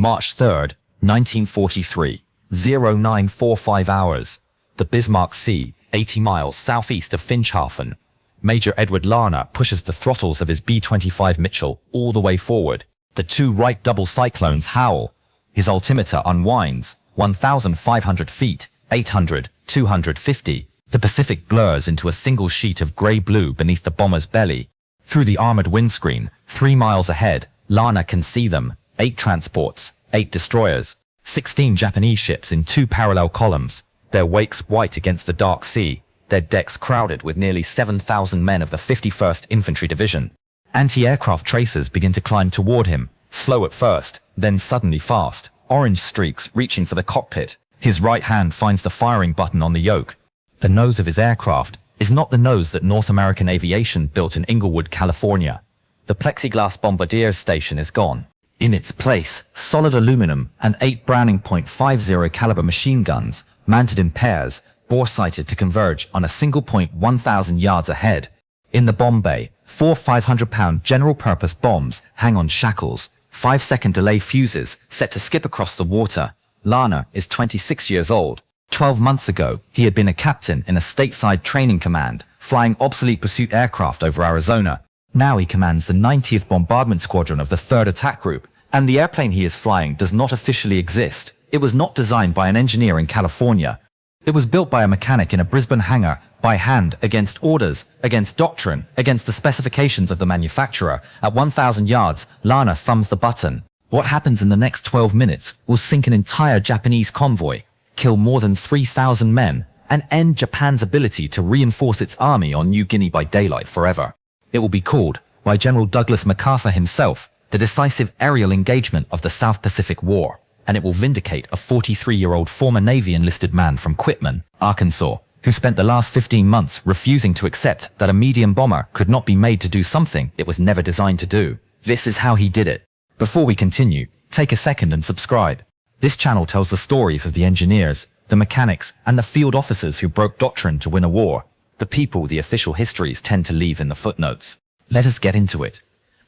March 3rd, 1943, 0945 hours. The Bismarck Sea, 80 miles southeast of Finschhafen. Major Edward Larner pushes the throttles of his B-25 Mitchell all the way forward. The two right double cyclones howl. His altimeter unwinds, 1,500 feet, 800, 250. The Pacific blurs into a single sheet of grey-blue beneath the bomber's belly. Through the armored windscreen, 3 miles ahead, Larner can see them. 8 transports, 8 destroyers, 16 Japanese ships in 2 parallel columns, their wakes white against the dark sea, their decks crowded with nearly 7,000 men of the 51st Infantry Division. Anti-aircraft tracers begin to climb toward him, slow at first, then suddenly fast, orange streaks reaching for the cockpit. His right hand finds the firing button on the yoke. The nose of his aircraft is not the nose that North American Aviation built in Inglewood, California. The plexiglass bombardier station is gone. In its place, solid aluminum and 8 Browning .50 caliber machine guns, mounted in pairs, bore-sighted to converge on a single point 1,000 yards ahead. In the bomb bay, 4 500-pound general-purpose bombs hang on shackles, 5-second delay fuses set to skip across the water. Larner is 26 years old. 12 months ago, he had been a captain in a stateside training command, flying obsolete pursuit aircraft over Arizona. Now he commands the 90th Bombardment Squadron of the 3rd Attack Group, and the airplane he is flying does not officially exist. It was not designed by an engineer in California. It was built by a mechanic in a Brisbane hangar, by hand, against orders, against doctrine, against the specifications of the manufacturer. At 1,000 yards, Larner thumbs the button. What happens in the next 12 minutes will sink an entire Japanese convoy, kill more than 3,000 men, and end Japan's ability to reinforce its army on New Guinea by daylight forever. It will be called, by General Douglas MacArthur himself, the decisive aerial engagement of the South Pacific War, and it will vindicate a 43-year-old former Navy enlisted man from Quitman, Arkansas, who spent the last 15 months refusing to accept that a medium bomber could not be made to do something it was never designed to do. This is how he did it. Before we continue, take a second and subscribe. This channel tells the stories of the engineers, the mechanics, and the field officers who broke doctrine to win a war, the people the official histories tend to leave in the footnotes. Let us get into it.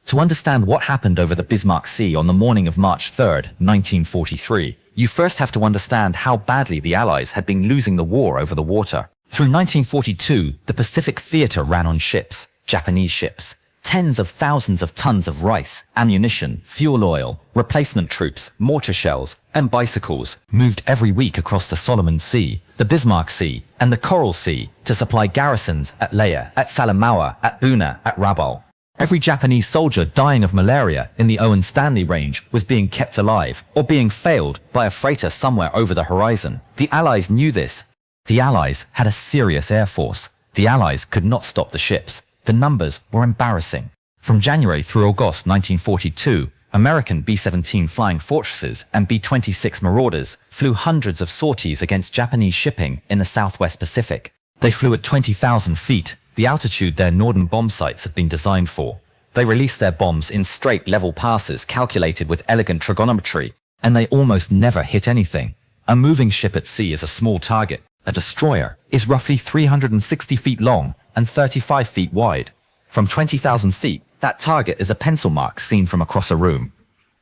To understand what happened over the Bismarck Sea on the morning of March 3rd, 1943, you first have to understand how badly the Allies had been losing the war over the water. Through 1942, the Pacific theater ran on ships, Japanese ships. Tens of thousands of tons of rice, ammunition, fuel oil, replacement troops, mortar shells, and bicycles moved every week across the Solomon Sea, the Bismarck Sea, and the Coral Sea to supply garrisons at Lae, at Salamaua, at Buna, at Rabaul. Every Japanese soldier dying of malaria in the Owen Stanley Range was being kept alive or being failed by a freighter somewhere over the horizon. The Allies knew this. The Allies had a serious air force. The Allies could not stop the ships. The numbers were embarrassing. From January through August 1942, American B-17 Flying Fortresses and B-26 Marauders flew hundreds of sorties against Japanese shipping in the Southwest Pacific. They flew at 20,000 feet, the altitude their northern bomb sites had been designed for. They released their bombs in straight level passes calculated with elegant trigonometry, and they almost never hit anything. A moving ship at sea is a small target. A destroyer is roughly 360 feet long and 35 feet wide. From 20,000 feet, that target is a pencil mark seen from across a room.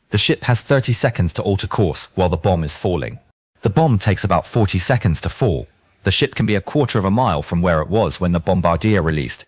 The ship has 30 seconds to alter course while the bomb is falling. The bomb takes about 40 seconds to fall. The ship can be a quarter of a mile from where it was when the bombardier released.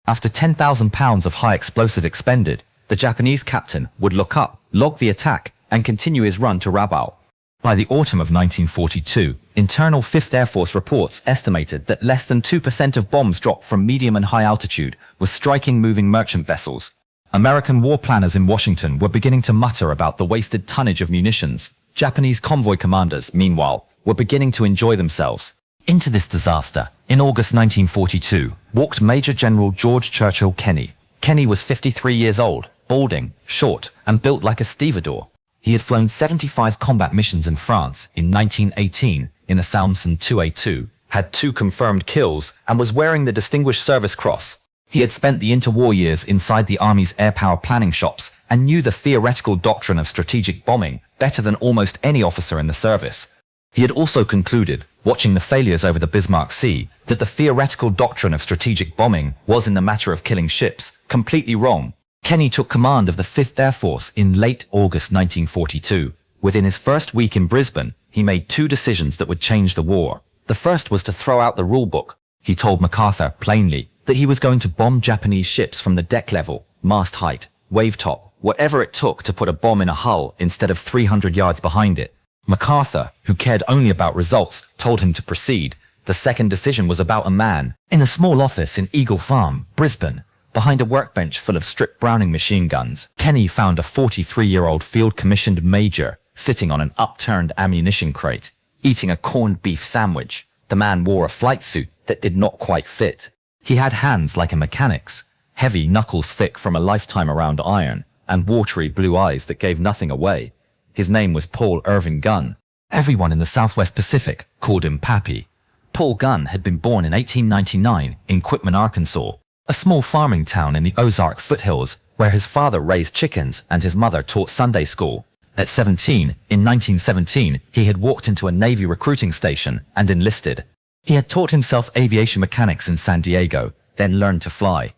After 10,000 pounds of high explosive expended, the Japanese captain would look up, log the attack, and continue his run to Rabaul. By the autumn of 1942, internal 5th Air Force reports estimated that less than 2% of bombs dropped from medium and high altitude were striking moving merchant vessels. American war planners in Washington were beginning to mutter about the wasted tonnage of munitions. Japanese convoy commanders, meanwhile, were beginning to enjoy themselves. Into this disaster, in August 1942, walked Major General George Churchill Kenney. Kenney was 53 years old, balding, short, and built like a stevedore. He had flown 75 combat missions in France in 1918 in a Salmson 2A2, had 2 confirmed kills, and was wearing the Distinguished Service Cross. He had spent the interwar years inside the Army's air power planning shops and knew the theoretical doctrine of strategic bombing better than almost any officer in the service. He had also concluded, watching the failures over the Bismarck Sea, that the theoretical doctrine of strategic bombing was, in the matter of killing ships, completely wrong. Kenney took command of the 5th Air Force in late August 1942, Within his first week in Brisbane, he made two decisions that would change the war. The first was to throw out the rulebook. He told MacArthur plainly that he was going to bomb Japanese ships from the deck level, mast height, wave top, whatever it took to put a bomb in a hull instead of 300 yards behind it. MacArthur, who cared only about results, told him to proceed. The second decision was about a man in a small office in Eagle Farm, Brisbane. Behind a workbench full of stripped Browning machine guns, Kenney found a 43-year-old field-commissioned major sitting on an upturned ammunition crate, eating a corned beef sandwich. The man wore a flight suit that did not quite fit. He had hands like a mechanic's, heavy knuckles thick from a lifetime around iron, and watery blue eyes that gave nothing away. His name was Paul Irving Gunn. Everyone in the Southwest Pacific called him Pappy. Paul Gunn had been born in 1899 in Quitman, Arkansas, a small farming town in the Ozark foothills, where his father raised chickens and his mother taught Sunday school. At 17, in 1917, he had walked into a Navy recruiting station and enlisted. He had taught himself aviation mechanics in San Diego, then learned to fly.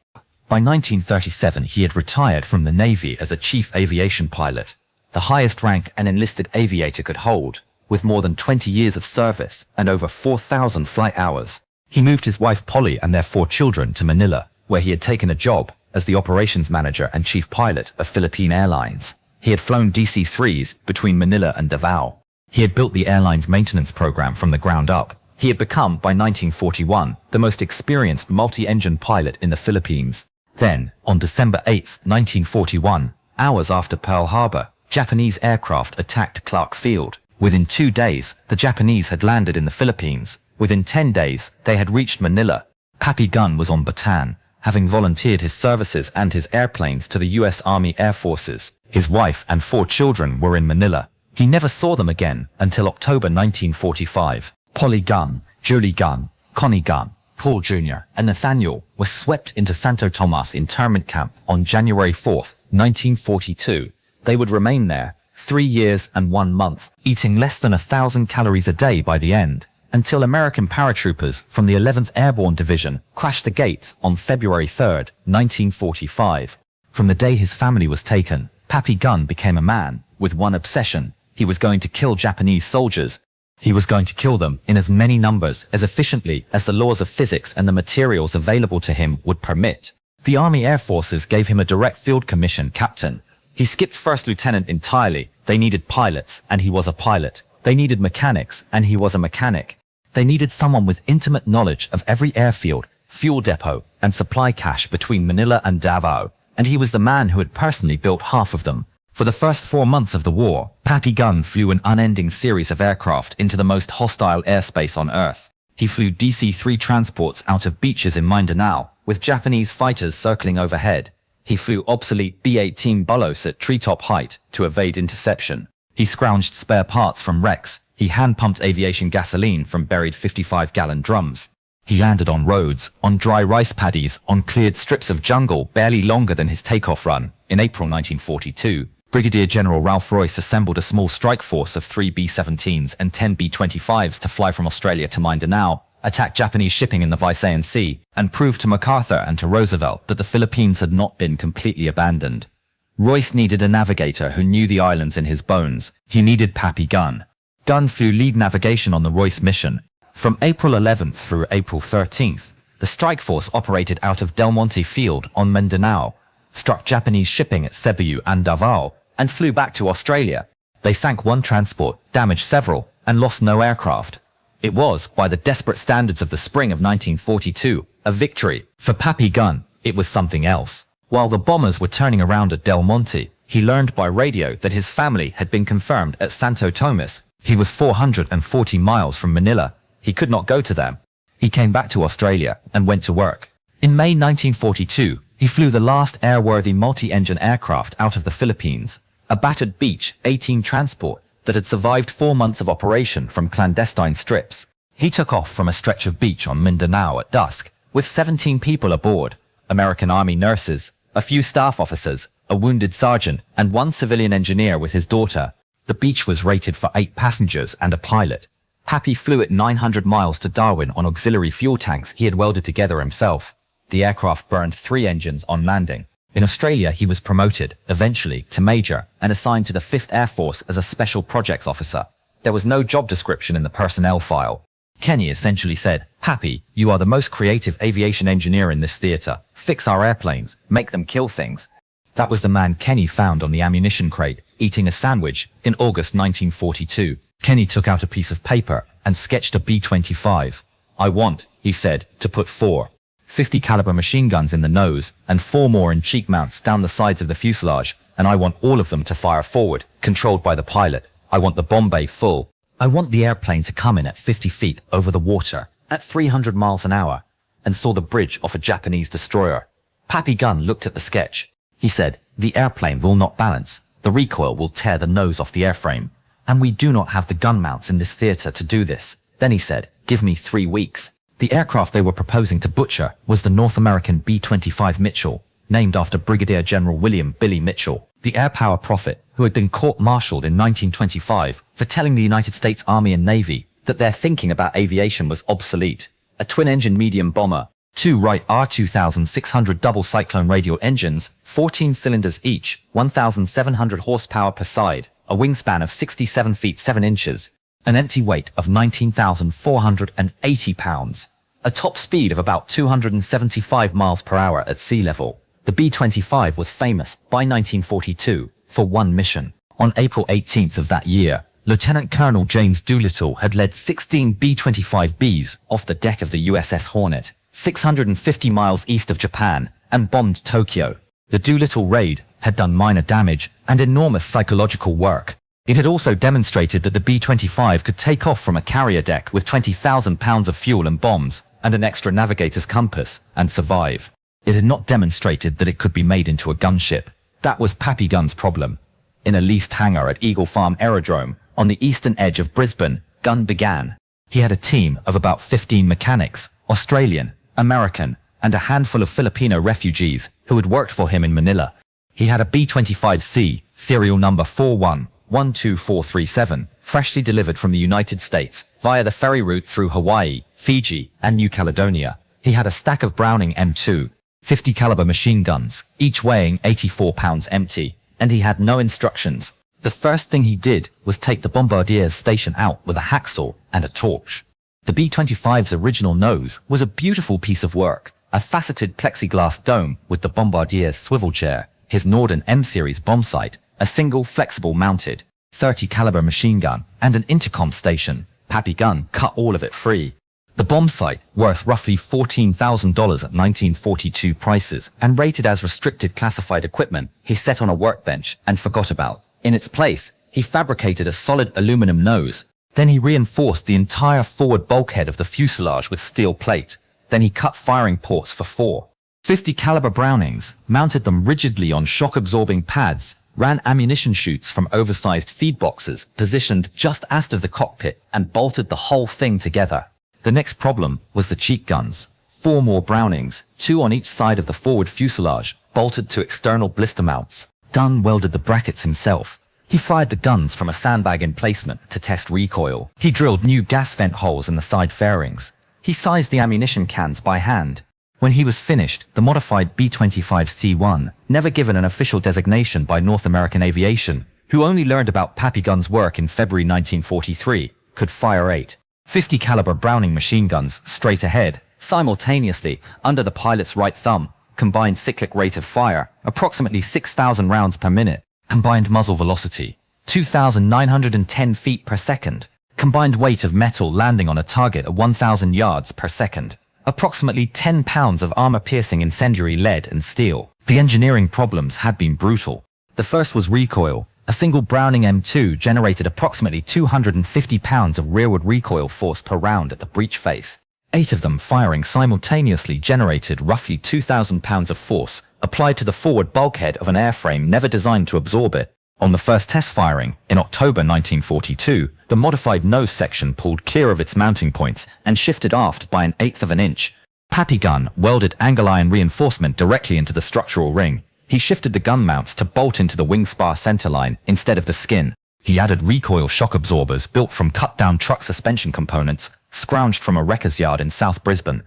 By 1937, he had retired from the Navy as a chief aviation pilot, the highest rank an enlisted aviator could hold, with more than 20 years of service and over 4,000 flight hours. He moved his wife Polly and their 4 children to Manila, where he had taken a job as the operations manager and chief pilot of Philippine Airlines. He had flown DC-3s between Manila and Davao. He had built the airline's maintenance program from the ground up. He had become, by 1941, the most experienced multi-engine pilot in the Philippines. Then, on December 8, 1941, hours after Pearl Harbor, Japanese aircraft attacked Clark Field. Within 2 days, the Japanese had landed in the Philippines. Within 10 days, they had reached Manila. Pappy Gunn was on Bataan, having volunteered his services and his airplanes to the U.S. Army Air Forces. His wife and 4 children were in Manila. He never saw them again until October 1945. Polly Gunn, Julie Gunn, Connie Gunn, Paul Jr., and Nathaniel were swept into Santo Tomas internment camp on January 4, 1942. They would remain there 3 years and 1 month, eating less than 1,000 calories a day by the end, until American paratroopers from the 11th Airborne Division crashed the gates on February 3, 1945. From the day his family was taken, Pappy Gunn became a man with one obsession. He was going to kill Japanese soldiers. He was going to kill them in as many numbers, as efficiently as the laws of physics and the materials available to him would permit. The Army Air Forces gave him a direct field commission captain. He skipped first lieutenant entirely. They needed pilots, and he was a pilot. They needed mechanics, and he was a mechanic. They needed someone with intimate knowledge of every airfield, fuel depot, and supply cache between Manila and Davao, and he was the man who had personally built half of them. For the first 4 months of the war, Pappy Gunn flew an unending series of aircraft into the most hostile airspace on Earth. He flew DC-3 transports out of beaches in Mindanao, with Japanese fighters circling overhead. He flew obsolete B-18 Bullos at treetop height to evade interception. He scrounged spare parts from wrecks. He hand-pumped aviation gasoline from buried 55-gallon drums. He landed on roads, on dry rice paddies, on cleared strips of jungle barely longer than his takeoff run. In April 1942, Brigadier General Ralph Royce assembled a small strike force of 3 B-17s and 10 B-25s to fly from Australia to Mindanao, attack Japanese shipping in the Visayan Sea, and prove to MacArthur and to Roosevelt that the Philippines had not been completely abandoned. Royce needed a navigator who knew the islands in his bones. He needed Pappy Gunn. Gunn flew lead navigation on the Royce mission. From April 11th through April 13th, the strike force operated out of Del Monte Field on Mindanao, struck Japanese shipping at Cebu and Davao, and flew back to Australia. They sank 1 transport, damaged several, and lost no aircraft. It was, by the desperate standards of the spring of 1942, a victory. For Pappy Gunn, it was something else. While the bombers were turning around at Del Monte, he learned by radio that his family had been confirmed at Santo Tomas. He was 440 miles from Manila. He could not go to them. He came back to Australia and went to work. In May 1942, he flew the last airworthy multi-engine aircraft out of the Philippines, a battered B-18 transport that had survived 4 months of operation from clandestine strips. He took off from a stretch of beach on Mindanao at dusk, with 17 people aboard, American Army nurses, a few staff officers, a wounded sergeant, and 1 civilian engineer with his daughter. The beach was rated for 8 passengers and a pilot. Pappy flew at 900 miles to Darwin on auxiliary fuel tanks he had welded together himself. The aircraft burned 3 engines on landing. In Australia, he was promoted, eventually, to Major and assigned to the 5th Air Force as a Special Projects Officer. There was no job description in the personnel file. Kenney essentially said, "Pappy, you are the most creative aviation engineer in this theater. Fix our airplanes, make them kill things." That was the man Kenney found on the ammunition crate, eating a sandwich, in August 1942. Kenney took out a piece of paper and sketched a B-25. "I want," he said, "to put 4 50 caliber machine guns in the nose and 4 more in cheek mounts down the sides of the fuselage, and I want all of them to fire forward, controlled by the pilot. I want the bomb bay full. I want the airplane to come in at 50 feet over the water, at 300 miles an hour, and saw the bridge off a Japanese destroyer." Pappy Gunn looked at the sketch. He said, "The airplane will not balance. The recoil will tear the nose off the airframe. And we do not have the gun mounts in this theater to do this." Then he said, "Give me 3 weeks." The aircraft they were proposing to butcher was the North American B-25 Mitchell, named after Brigadier General William "Billy" Mitchell, the air power prophet who had been court-martialed in 1925 for telling the United States Army and Navy that their thinking about aviation was obsolete. A twin-engine medium bomber, 2 Wright R2600 double cyclone radial engines, 14 cylinders each, 1,700 horsepower per side, a wingspan of 67 feet 7 inches, an empty weight of 19,480 pounds, a top speed of about 275 miles per hour at sea level. The B-25 was famous by 1942 for one mission. On April 18th of that year, Lieutenant Colonel James Doolittle had led 16 B-25Bs off the deck of the USS Hornet, 650 miles east of Japan, and bombed Tokyo. The Doolittle raid had done minor damage and enormous psychological work. It had also demonstrated that the B-25 could take off from a carrier deck with 20,000 pounds of fuel and bombs and an extra navigator's compass and survive. It had not demonstrated that it could be made into a gunship. That was Pappy Gunn's problem. In a leased hangar at Eagle Farm Aerodrome, on the eastern edge of Brisbane, Gunn began. He had a team of about 15 mechanics, Australian, American, and a handful of Filipino refugees who had worked for him in Manila. He had a B-25C, serial number 4112437, freshly delivered from the United States via the ferry route through Hawaii, Fiji, and New Caledonia. He had a stack of Browning M2, 50 caliber machine guns, each weighing 84 pounds empty, and he had no instructions. The first thing he did was take the Bombardier's station out with a hacksaw and a torch. The B-25's original nose was a beautiful piece of work, a faceted plexiglass dome with the Bombardier's swivel chair, his Norden M-series bomb sight, a single flexible mounted 30 caliber machine gun, and an intercom station. Pappy Gunn cut all of it free. The bomb sight, worth roughly $14,000 at 1942 prices and rated as restricted classified equipment, he set on a workbench and forgot about. In its place, he fabricated a solid aluminum nose. Then he reinforced the entire forward bulkhead of the fuselage with steel plate. Then he cut firing ports for 4 50 caliber Brownings, mounted them rigidly on shock-absorbing pads, ran ammunition chutes from oversized feed boxes positioned just after the cockpit, and bolted the whole thing together. The next problem was the cheek guns. 4 more Brownings, 2 on each side of the forward fuselage, bolted to external blister mounts. Gunn welded the brackets himself. He fired the guns from a sandbag emplacement to test recoil. He drilled new gas vent holes in the side fairings. He sized the ammunition cans by hand. When he was finished, the modified B-25C-1, never given an official designation by North American Aviation, who only learned about Pappy Gunn's work in February 1943, could fire 8 50 caliber Browning machine guns straight ahead, simultaneously, under the pilot's right thumb. Combined cyclic rate of fire, approximately 6,000 rounds per minute. Combined muzzle velocity, 2,910 feet per second. Combined weight of metal landing on a target at 1,000 yards per second. Approximately 10 pounds of armor-piercing incendiary lead and steel. The engineering problems had been brutal. The first was recoil. A single Browning M2 generated approximately 250 pounds of rearward recoil force per round at the breech face. 8 of them firing simultaneously generated roughly 2,000 pounds of force applied to the forward bulkhead of an airframe never designed to absorb it. On the first test firing, in October 1942, the modified nose section pulled clear of its mounting points and shifted aft by 1/8 of an inch. Pappy Gunn welded angle iron reinforcement directly into the structural ring. He shifted the gun mounts to bolt into the wing spar centerline instead of the skin. He added recoil shock absorbers built from cut-down truck suspension components, scrounged from a wrecker's yard in South Brisbane.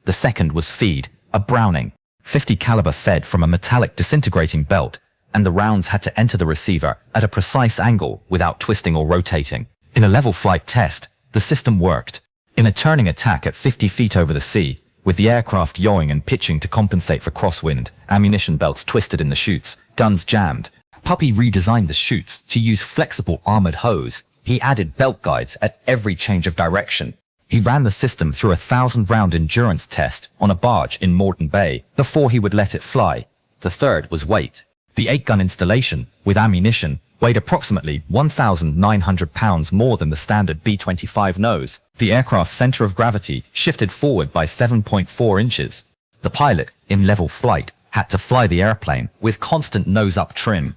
The second was feed, a Browning, .50 caliber fed from a metallic disintegrating belt, and the rounds had to enter the receiver at a precise angle without twisting or rotating. In a level flight test, the system worked. In a turning attack at 50 feet over the sea, with the aircraft yawing and pitching to compensate for crosswind, ammunition belts twisted in the chutes, guns jammed, Pappy redesigned the chutes to use flexible armored hose. He added belt guides at every change of direction. He ran the system through a 1,000-round endurance test on a barge in Moreton Bay before he would let it fly. The third was weight. The 8-gun installation, with ammunition, weighed approximately 1,900 pounds more than the standard B-25 nose. The aircraft's center of gravity shifted forward by 7.4 inches. The pilot, in level flight, had to fly the airplane with constant nose-up trim.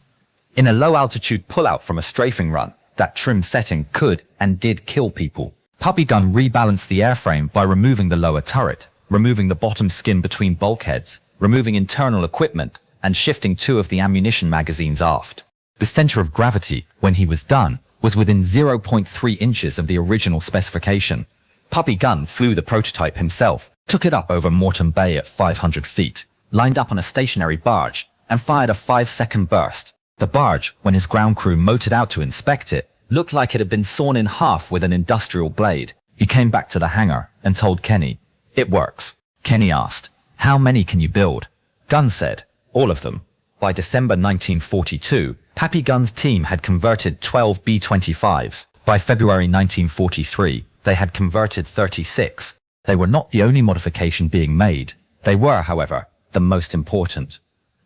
In a low-altitude pull-out from a strafing run, that trim setting could and did kill people. Pappy Gunn rebalanced the airframe by removing the lower turret, removing the bottom skin between bulkheads, removing internal equipment, and shifting 2 of the ammunition magazines aft. The center of gravity, when he was done, was within 0.3 inches of the original specification. Pappy Gunn flew the prototype himself, took it up over Moreton Bay at 500 feet, lined up on a stationary barge, and fired a 5-second burst. The barge, when his ground crew motored out to inspect it, looked like it had been sawn in half with an industrial blade. He came back to the hangar and told Kenney, "It works." Kenney asked, "How many can you build?" Gunn said, "All of them." By December 1942, Pappy Gunn's team had converted 12 B-25s. By February 1943, they had converted 36. They were not the only modification being made. They were, however, the most important.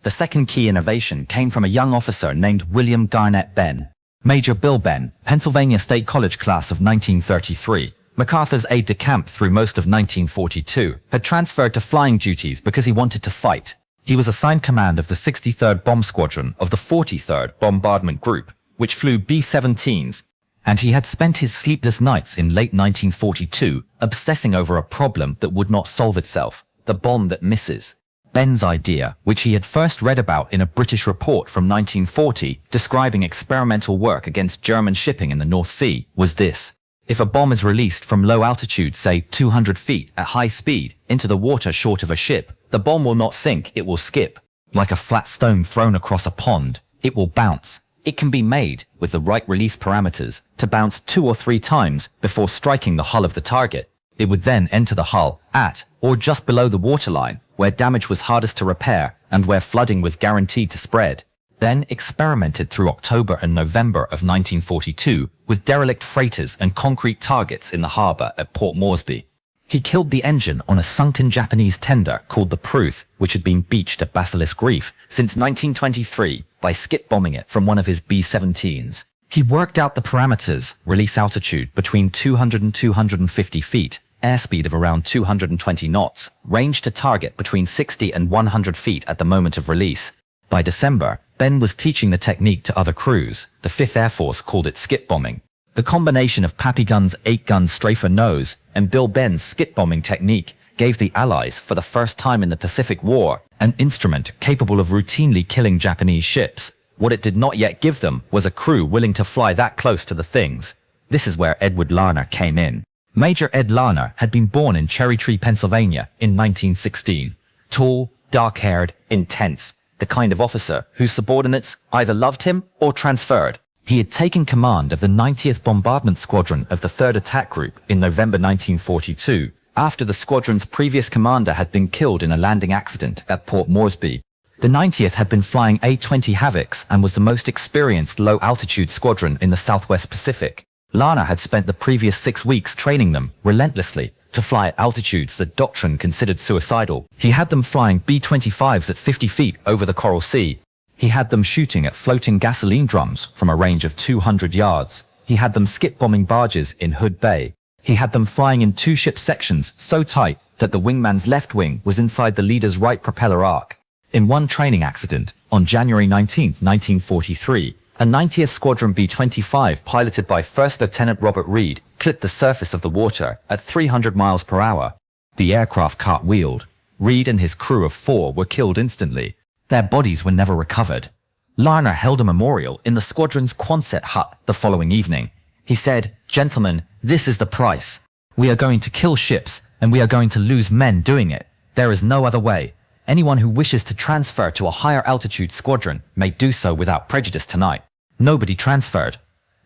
The second key innovation came from a young officer named William Garnett Benn. Major Bill Benn, Pennsylvania State College class of 1933, MacArthur's aide-de-camp through most of 1942, had transferred to flying duties because he wanted to fight. He was assigned command of the 63rd Bomb Squadron of the 43rd Bombardment Group, which flew B-17s, and he had spent his sleepless nights in late 1942 obsessing over a problem that would not solve itself, the bomb that misses. Benn's idea, which he had first read about in a British report from 1940 describing experimental work against German shipping in the North Sea, was this. If a bomb is released from low altitude, say 200 feet at high speed, into the water short of a ship, the bomb will not sink, it will skip. Like a flat stone thrown across a pond, it will bounce. It can be made, with the right release parameters, to bounce 2 or 3 times before striking the hull of the target. It would then enter the hull at or just below the waterline, where damage was hardest to repair and where flooding was guaranteed to spread. Then experimented through October and November of 1942 with derelict freighters and concrete targets in the harbour at Port Moresby. He killed the engine on a sunken Japanese tender called the Pruth, which had been beached at Basilisk Reef since 1923 by skip bombing it from one of his B-17s. He worked out the parameters, release altitude between 200 and 250 feet, airspeed of around 220 knots, range to target between 60 and 100 feet at the moment of release. By December, Benn was teaching the technique to other crews. The 5th Air Force called it skip bombing. The combination of Pappy Gunn's 8-gun strafer nose and Bill Benn's skip bombing technique gave the Allies, for the first time in the Pacific War, an instrument capable of routinely killing Japanese ships. What it did not yet give them was a crew willing to fly that close to the things. This is where Edward Larner came in. Major Ed Larner had been born in Cherry Tree, Pennsylvania in 1916. Tall, dark-haired, intense, the kind of officer whose subordinates either loved him or transferred. He had taken command of the 90th Bombardment Squadron of the 3rd Attack Group in November 1942, after the squadron's previous commander had been killed in a landing accident at Port Moresby. The 90th had been flying A-20 Havocs and was the most experienced low-altitude squadron in the Southwest Pacific. Larner had spent the previous 6 weeks training them, relentlessly, to fly at altitudes that doctrine considered suicidal. He had them flying B-25s at 50 feet over the Coral Sea. He had them shooting at floating gasoline drums from a range of 200 yards. He had them skip-bombing barges in Hood Bay. He had them flying in 2-ship sections so tight that the wingman's left wing was inside the leader's right propeller arc. In one training accident, on January 19, 1943, a 90th Squadron B-25 piloted by First Lieutenant Robert Reed clipped the surface of the water at 300 miles per hour. The aircraft cartwheeled. Reed and his crew of 4 were killed instantly. Their bodies were never recovered. Larner held a memorial in the squadron's Quonset hut the following evening. He said, "Gentlemen, this is the price. We are going to kill ships, and we are going to lose men doing it. There is no other way. Anyone who wishes to transfer to a higher altitude squadron may do so without prejudice tonight. Nobody transferred.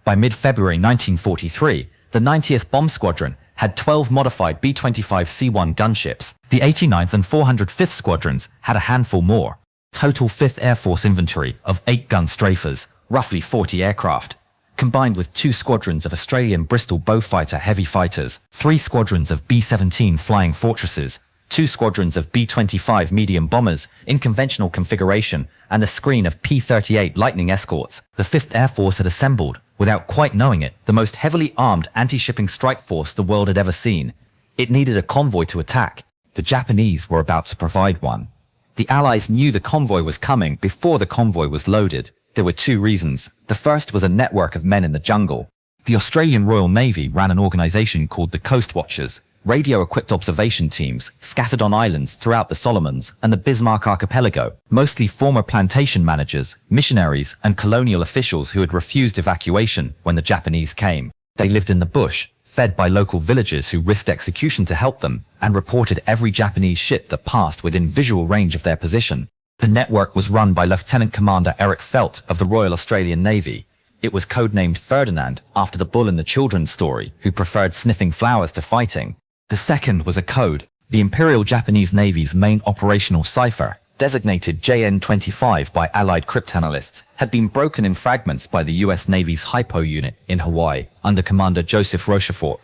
By mid-February 1943, the 90th Bomb Squadron had 12 modified B-25C-1 gunships. The 89th and 405th Squadrons had a handful more. Total 5th Air Force inventory of 8 gun strafers, roughly 40 aircraft, combined with 2 squadrons of Australian Bristol Beaufighter heavy fighters, 3 squadrons of B-17 Flying Fortresses, 2 squadrons of B-25 medium bombers in conventional configuration, and a screen of P-38 Lightning escorts. The 5th Air Force had assembled, without quite knowing it, the most heavily armed anti-shipping strike force the world had ever seen. It needed a convoy to attack. The Japanese were about to provide one. The Allies knew the convoy was coming before the convoy was loaded. There were 2 reasons. The first was a network of men in the jungle. The Australian Royal Navy ran an organisation called the Coast Watchers, radio-equipped observation teams scattered on islands throughout the Solomons and the Bismarck Archipelago, mostly former plantation managers, missionaries, and colonial officials who had refused evacuation when the Japanese came. They lived in the bush, fed by local villagers who risked execution to help them, and reported every Japanese ship that passed within visual range of their position. The network was run by Lieutenant Commander Eric Felt of the Royal Australian Navy. It was codenamed Ferdinand after the bull in the children's story who preferred sniffing flowers to fighting. The second was a code. The Imperial Japanese Navy's main operational cipher, designated JN-25 by Allied cryptanalysts, had been broken in fragments by the US Navy's Hypo unit in Hawaii under Commander Joseph Rochefort.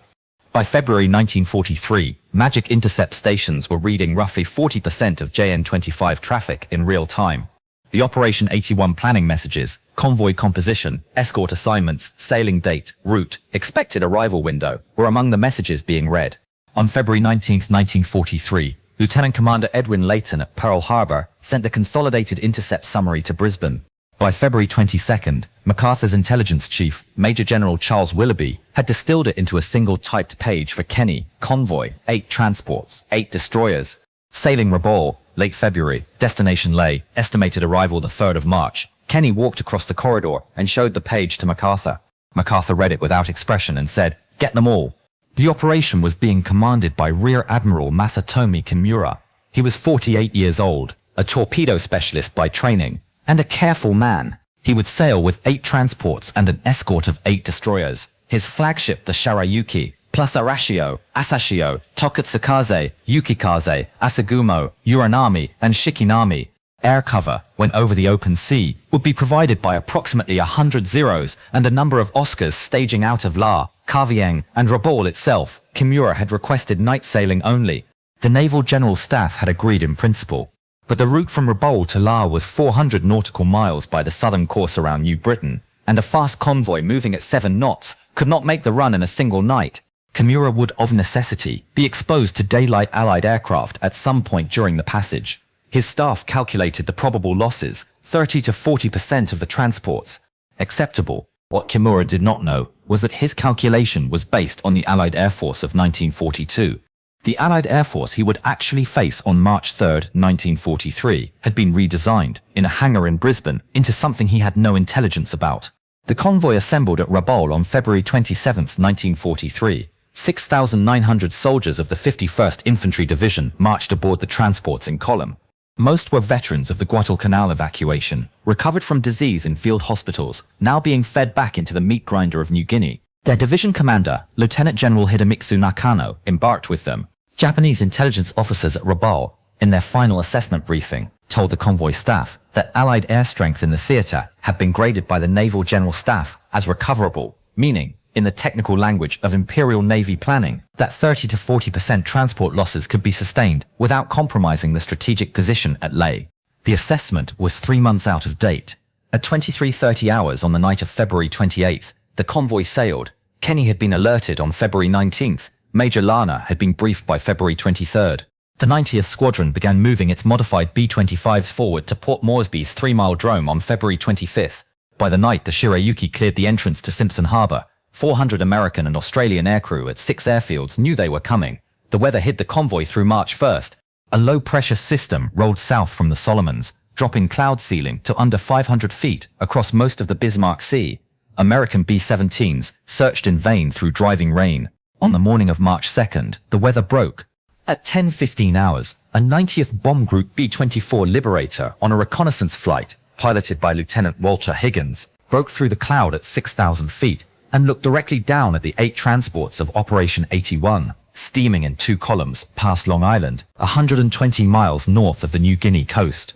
By February 1943, Magic intercept stations were reading roughly 40% of JN-25 traffic in real time. The Operation 81 planning messages, convoy composition, escort assignments, sailing date, route, expected arrival window were among the messages being read. On February 19, 1943, Lieutenant Commander Edwin Layton at Pearl Harbor sent the consolidated intercept summary to Brisbane. By February 22nd, MacArthur's intelligence chief, Major General Charles Willoughby, had distilled it into a single typed page for Kenney, Convoy, 8 transports, 8 destroyers. Sailing Rabaul, late February, destination Ley, estimated arrival the 3rd of March. Kenney walked across the corridor and showed the page to MacArthur. MacArthur read it without expression and said, "Get them all." The operation was being commanded by Rear Admiral Masatomi Kimura. He was 48 years old, a torpedo specialist by training, and a careful man. He would sail with 8 transports and an escort of 8 destroyers. His flagship, the Sharayuki, plus Arashio, Asashio, Tokatsukaze, Yukikaze, Asagumo, Uranami, and Shikinami. Air cover, when over the open sea, would be provided by approximately 100 Zeros and a number of Oscars staging out of La, Kavieng, and Rabaul itself. Kimura had requested night sailing only. The Naval General Staff had agreed in principle. But the route from Rabaul to La was 400 nautical miles by the southern course around New Britain, and a fast convoy moving at 7 knots could not make the run in a single night. Kimura would, of necessity, be exposed to daylight Allied aircraft at some point during the passage. His staff calculated the probable losses, 30 to 40% of the transports, acceptable. What Kimura did not know was that his calculation was based on the Allied Air Force of 1942. The Allied Air Force he would actually face on March 3, 1943, had been redesigned, in a hangar in Brisbane, into something he had no intelligence about. The convoy assembled at Rabaul on February 27, 1943. 6,900 soldiers of the 51st Infantry Division marched aboard the transports in column. Most were veterans of the Guadalcanal evacuation, recovered from disease in field hospitals, now being fed back into the meat grinder of New Guinea. Their division commander, Lieutenant General Hidemitsu Nakano, embarked with them. Japanese intelligence officers at Rabaul, in their final assessment briefing, told the convoy staff that Allied air strength in the theater had been graded by the Naval General Staff as recoverable, meaning, in the technical language of Imperial Navy planning, that 30 to 40% transport losses could be sustained without compromising the strategic position at Ley. The assessment was 3 months out of date. At 23:30 hours on the night of February 28th, the convoy sailed. Kenney had been alerted on February 19th. Major Lana had been briefed by February 23rd. The 90th Squadron began moving its modified B-25s forward to Port Moresby's 3-mile drome on February 25th. By the night, the Shirayuki cleared the entrance to Simpson Harbor. 400 American and Australian aircrew at 6 airfields knew they were coming. The weather hid the convoy through March 1st. A low-pressure system rolled south from the Solomons, dropping cloud ceiling to under 500 feet across most of the Bismarck Sea. American B-17s searched in vain through driving rain. On the morning of March 2nd, the weather broke. At 10:15 hours, a 90th Bomb Group B-24 Liberator on a reconnaissance flight, piloted by Lieutenant Walter Higgins, broke through the cloud at 6,000 feet and looked directly down at the 8 transports of Operation 81, steaming in 2 columns past Long Island, 120 miles north of the New Guinea coast.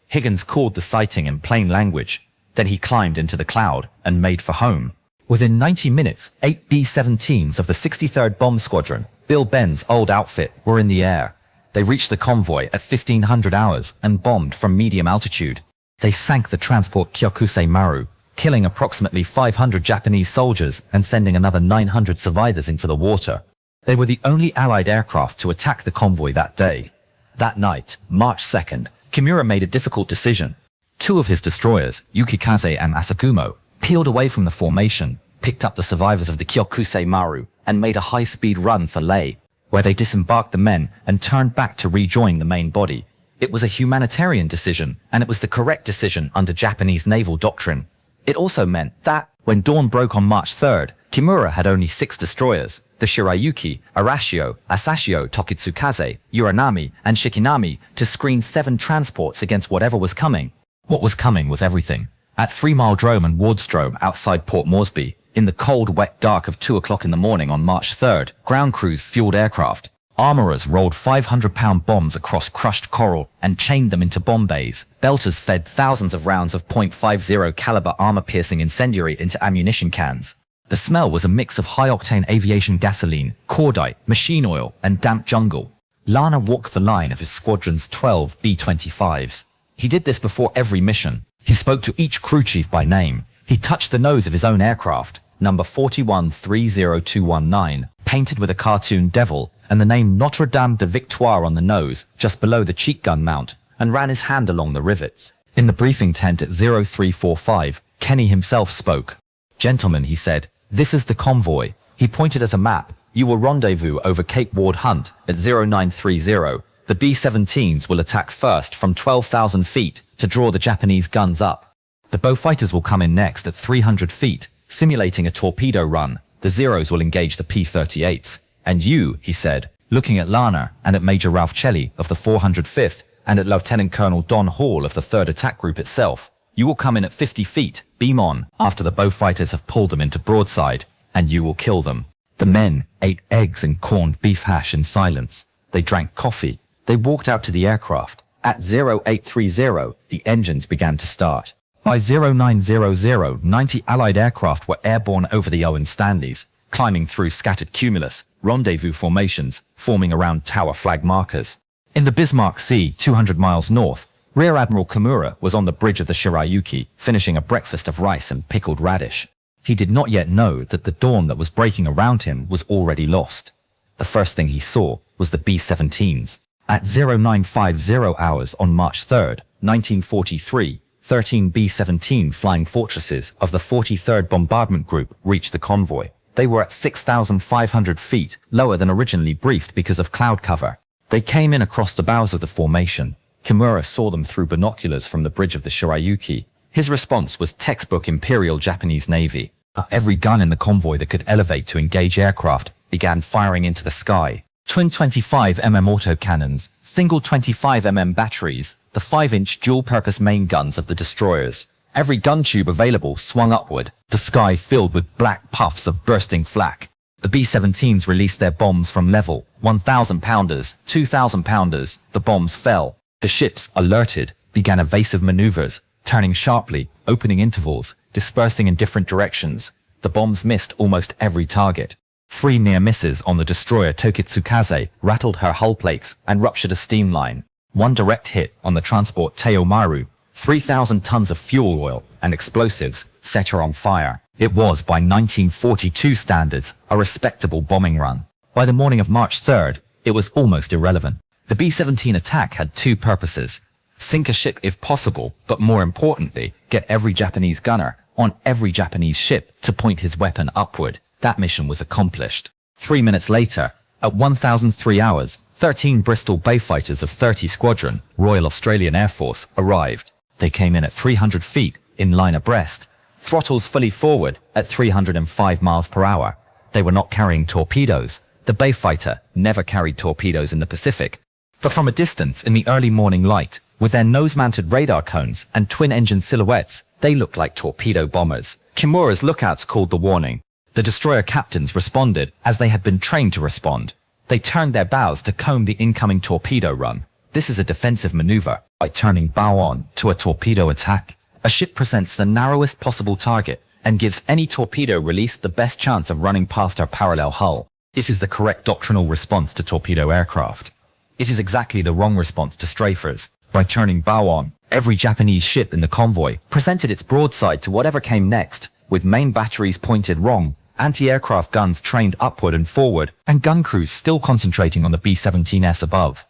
Higgins called the sighting in plain language. Then he climbed into the cloud and made for home. Within 90 minutes, 8 B-17s of the 63rd Bomb Squadron, Bill Benn's old outfit, were in the air. They reached the convoy at 1500 hours and bombed from medium altitude. They sank the transport Kyokusei Maru, killing approximately 500 Japanese soldiers and sending another 900 survivors into the water. They were the only Allied aircraft to attack the convoy that day. That night, March 2nd, Kimura made a difficult decision. 2 of his destroyers, Yukikaze and Asakumo, peeled away from the formation, picked up the survivors of the Kyokusei Maru, and made a high-speed run for Leh, where they disembarked the men and turned back to rejoin the main body. It was a humanitarian decision, and it was the correct decision under Japanese naval doctrine. It also meant that, when dawn broke on March 3rd, Kimura had only 6 destroyers, the Shirayuki, Arashio, Asashio, Tokitsukaze, Uranami, and Shikinami, to screen 7 transports against whatever was coming. What was coming was everything. At 3 Mile Drome and Wardstrome outside Port Moresby, in the cold, wet dark of 2 o'clock in the morning on March 3rd, ground crews fueled aircraft. Armorers rolled 500-pound bombs across crushed coral and chained them into bomb bays. Belters fed thousands of rounds of .50 caliber armor-piercing incendiary into ammunition cans. The smell was a mix of high-octane aviation gasoline, cordite, machine oil, and damp jungle. Lana walked the line of his squadron's 12 B-25s. He did this before every mission. He spoke to each crew chief by name. He touched the nose of his own aircraft, number 4130219, painted with a cartoon devil, and the name Notre Dame de Victoire on the nose, just below the cheek gun mount, and ran his hand along the rivets. In the briefing tent at 0345, Kenney himself spoke. "Gentlemen," he said, "this is the convoy." He pointed at a map. "You will rendezvous over Cape Ward Hunt at 0930. The B-17s will attack first from 12,000 feet to draw the Japanese guns up. The Beaufighters will come in next at 300 feet, simulating a torpedo run. The Zeros will engage the P-38s. And you," he said, looking at Lana and at Major Ralph Chelly of the 405th and at Lieutenant Colonel Don Hall of the 3rd Attack Group itself, "you will come in at 50 feet, beam on, after the Beaufighters have pulled them into broadside, and you will kill them." The men ate eggs and corned beef hash in silence. They drank coffee. They walked out to the aircraft. At 0830, the engines began to start. By 0900, 90 Allied aircraft were airborne over the Owen Stanleys, climbing through scattered cumulus, rendezvous formations, forming around tower flag markers. In the Bismarck Sea, 200 miles north, Rear Admiral Kimura was on the bridge of the Shirayuki, finishing a breakfast of rice and pickled radish. He did not yet know that the dawn that was breaking around him was already lost. The first thing he saw was the B-17s. At 0950 hours on March 3rd, 1943, 13 B-17 Flying Fortresses of the 43rd Bombardment Group reached the convoy. They were at 6,500 feet, lower than originally briefed because of cloud cover. They came in across the bows of the formation. Kimura saw them through binoculars from the bridge of the Shirayuki. His response was textbook Imperial Japanese Navy. Every gun in the convoy that could elevate to engage aircraft began firing into the sky. Twin 25mm autocannons, single 25mm batteries, the 5-inch dual-purpose main guns of the destroyers. Every gun tube available swung upward, the sky filled with black puffs of bursting flak. The B-17s released their bombs from level, 1,000-pounders, 2,000-pounders. The bombs fell. The ships, alerted, began evasive maneuvers, turning sharply, opening intervals, dispersing in different directions. The bombs missed almost every target. 3 near misses on the destroyer Tokitsukaze rattled her hull plates and ruptured a steam line. 1 direct hit on the transport Teomaru, 3,000 tons of fuel oil and explosives, set her on fire. It was, by 1942 standards, a respectable bombing run. By the morning of March 3rd, it was almost irrelevant. The B-17 attack had 2 purposes: sink a ship if possible, but more importantly, get every Japanese gunner on every Japanese ship to point his weapon upward. That mission was accomplished. 3 minutes later, at 1003 hours, 13 Bristol Bayfighters of 30 Squadron, Royal Australian Air Force, arrived. They came in at 300 feet, in line abreast, throttles fully forward at 305 miles per hour. They were not carrying torpedoes. The Bayfighter never carried torpedoes in the Pacific, but from a distance in the early morning light, with their nose-mounted radar cones and twin-engine silhouettes, they looked like torpedo bombers. Kimura's lookouts called the warning. The destroyer captains responded as they had been trained to respond. They turned their bows to comb the incoming torpedo run. This is a defensive maneuver. By turning bow on to a torpedo attack, a ship presents the narrowest possible target and gives any torpedo release the best chance of running past her parallel hull. This is the correct doctrinal response to torpedo aircraft. It is exactly the wrong response to strafers. By turning bow on, every Japanese ship in the convoy presented its broadside to whatever came next, with main batteries pointed wrong, anti-aircraft guns trained upward and forward, and gun crews still concentrating on the B-17S above.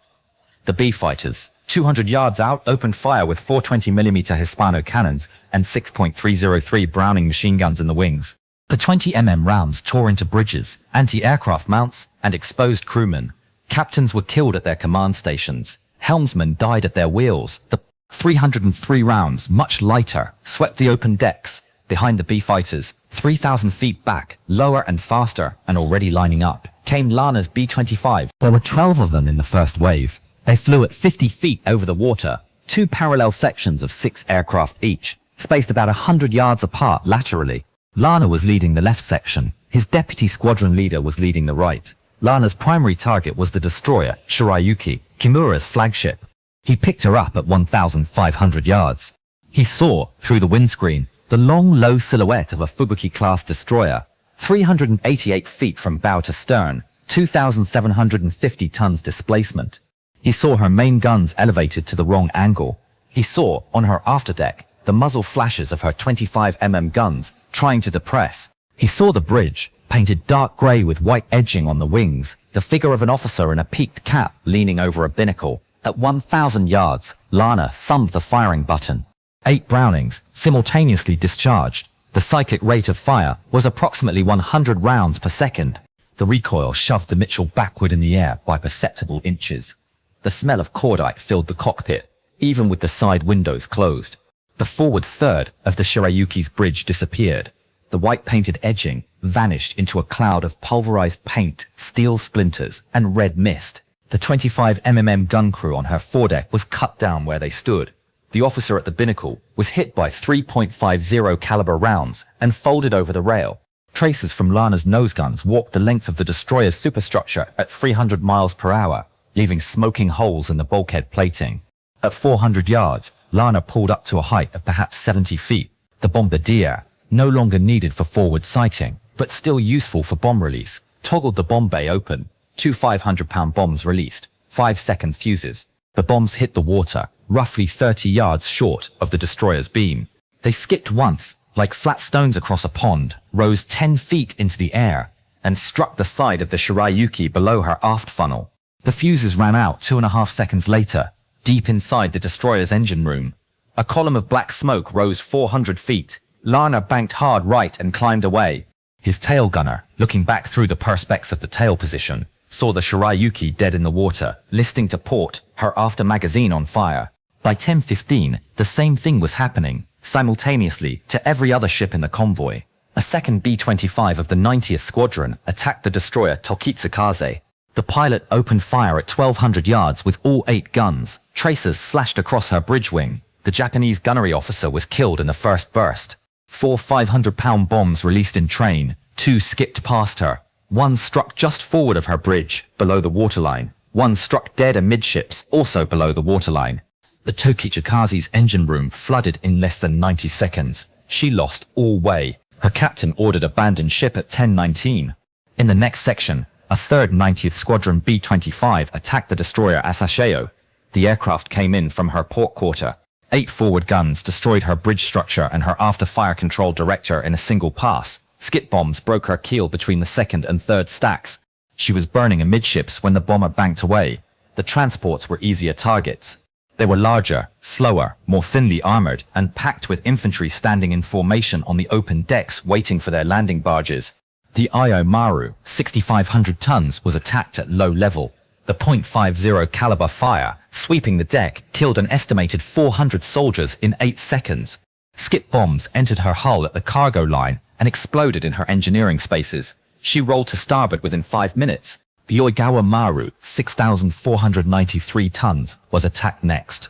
The B-fighters, 200 yards out, opened fire with 420mm Hispano cannons and 6.303 Browning machine guns in the wings. The 20mm rounds tore into bridges, anti-aircraft mounts, and exposed crewmen. Captains were killed at their command stations. Helmsmen died at their wheels. The 303 rounds, much lighter, swept the open decks. Behind the B-fighters, 3,000 feet back, lower and faster, and already lining up, came Lana's B-25. There were 12 of them in the first wave. They flew at 50 feet over the water, 2 parallel sections of 6 aircraft each, spaced about 100 yards apart laterally. Lana was leading the left section. His deputy squadron leader was leading the right. Lana's primary target was the destroyer, Shirayuki, Kimura's flagship. He picked her up at 1,500 yards. He saw, through the windscreen, the long, low silhouette of a Fubuki-class destroyer, 388 feet from bow to stern, 2,750 tons displacement. He saw her main guns elevated to the wrong angle. He saw, on her afterdeck, the muzzle flashes of her 25mm guns trying to depress. He saw the bridge, painted dark grey with white edging on the wings, the figure of an officer in a peaked cap leaning over a binnacle. At 1,000 yards, Lana thumbed the firing button. 8 Brownings simultaneously discharged. The cyclic rate of fire was approximately 100 rounds per second. The recoil shoved the Mitchell backward in the air by perceptible inches. The smell of cordite filled the cockpit, even with the side windows closed. The forward third of the Shirayuki's bridge disappeared. The white-painted edging vanished into a cloud of pulverized paint, steel splinters, and red mist. The 25mm gun crew on her foredeck was cut down where they stood. The officer at the binnacle was hit by 3.50 caliber rounds and folded over the rail. Tracers from Lana's nose guns walked the length of the destroyer's superstructure at 300 miles per hour, leaving smoking holes in the bulkhead plating. At 400 yards, Lana pulled up to a height of perhaps 70 feet. The bombardier, no longer needed for forward sighting, but still useful for bomb release, toggled the bomb bay open. 2 500-pound bombs released, 5-second fuses. The bombs hit the water, roughly 30 yards short of the destroyer's beam. They skipped once, like flat stones across a pond, rose 10 feet into the air, and struck the side of the Shirayuki below her aft funnel. The fuses ran out 2.5 seconds later, deep inside the destroyer's engine room. A column of black smoke rose 400 feet. Lana banked hard right and climbed away. His tail gunner, looking back through the perspex of the tail position, saw the Shirayuki dead in the water, listing to port, her after magazine on fire. By 10:15, the same thing was happening, simultaneously, to every other ship in the convoy. A second B-25 of the 90th Squadron attacked the destroyer Tokitsukaze. The pilot opened fire at 1,200 yards with all 8 guns. Tracers slashed across her bridge wing. The Japanese gunnery officer was killed in the first burst. 4 500-pound bombs released in train. 2 skipped past her. 1 struck just forward of her bridge, below the waterline. 1 struck dead amidships, also below the waterline. The Tokitsukaze's engine room flooded in less than 90 seconds. She lost all way. Her captain ordered abandon ship at 10:19. In the next section, a third 90th Squadron B-25 attacked the destroyer Asasheo. The aircraft came in from her port quarter. 8 forward guns destroyed her bridge structure and her after-fire control director in a single pass. Skip bombs broke her keel between the second and third stacks. She was burning amidships when the bomber banked away. The transports were easier targets. They were larger, slower, more thinly armored, and packed with infantry standing in formation on the open decks waiting for their landing barges. The Io Maru, 6,500 tons, was attacked at low level. The .50 caliber fire, sweeping the deck, killed an estimated 400 soldiers in 8 seconds. Skip bombs entered her hull at the cargo line and exploded in her engineering spaces. She rolled to starboard within 5 minutes. The Oigawa Maru, 6,493 tons, was attacked next.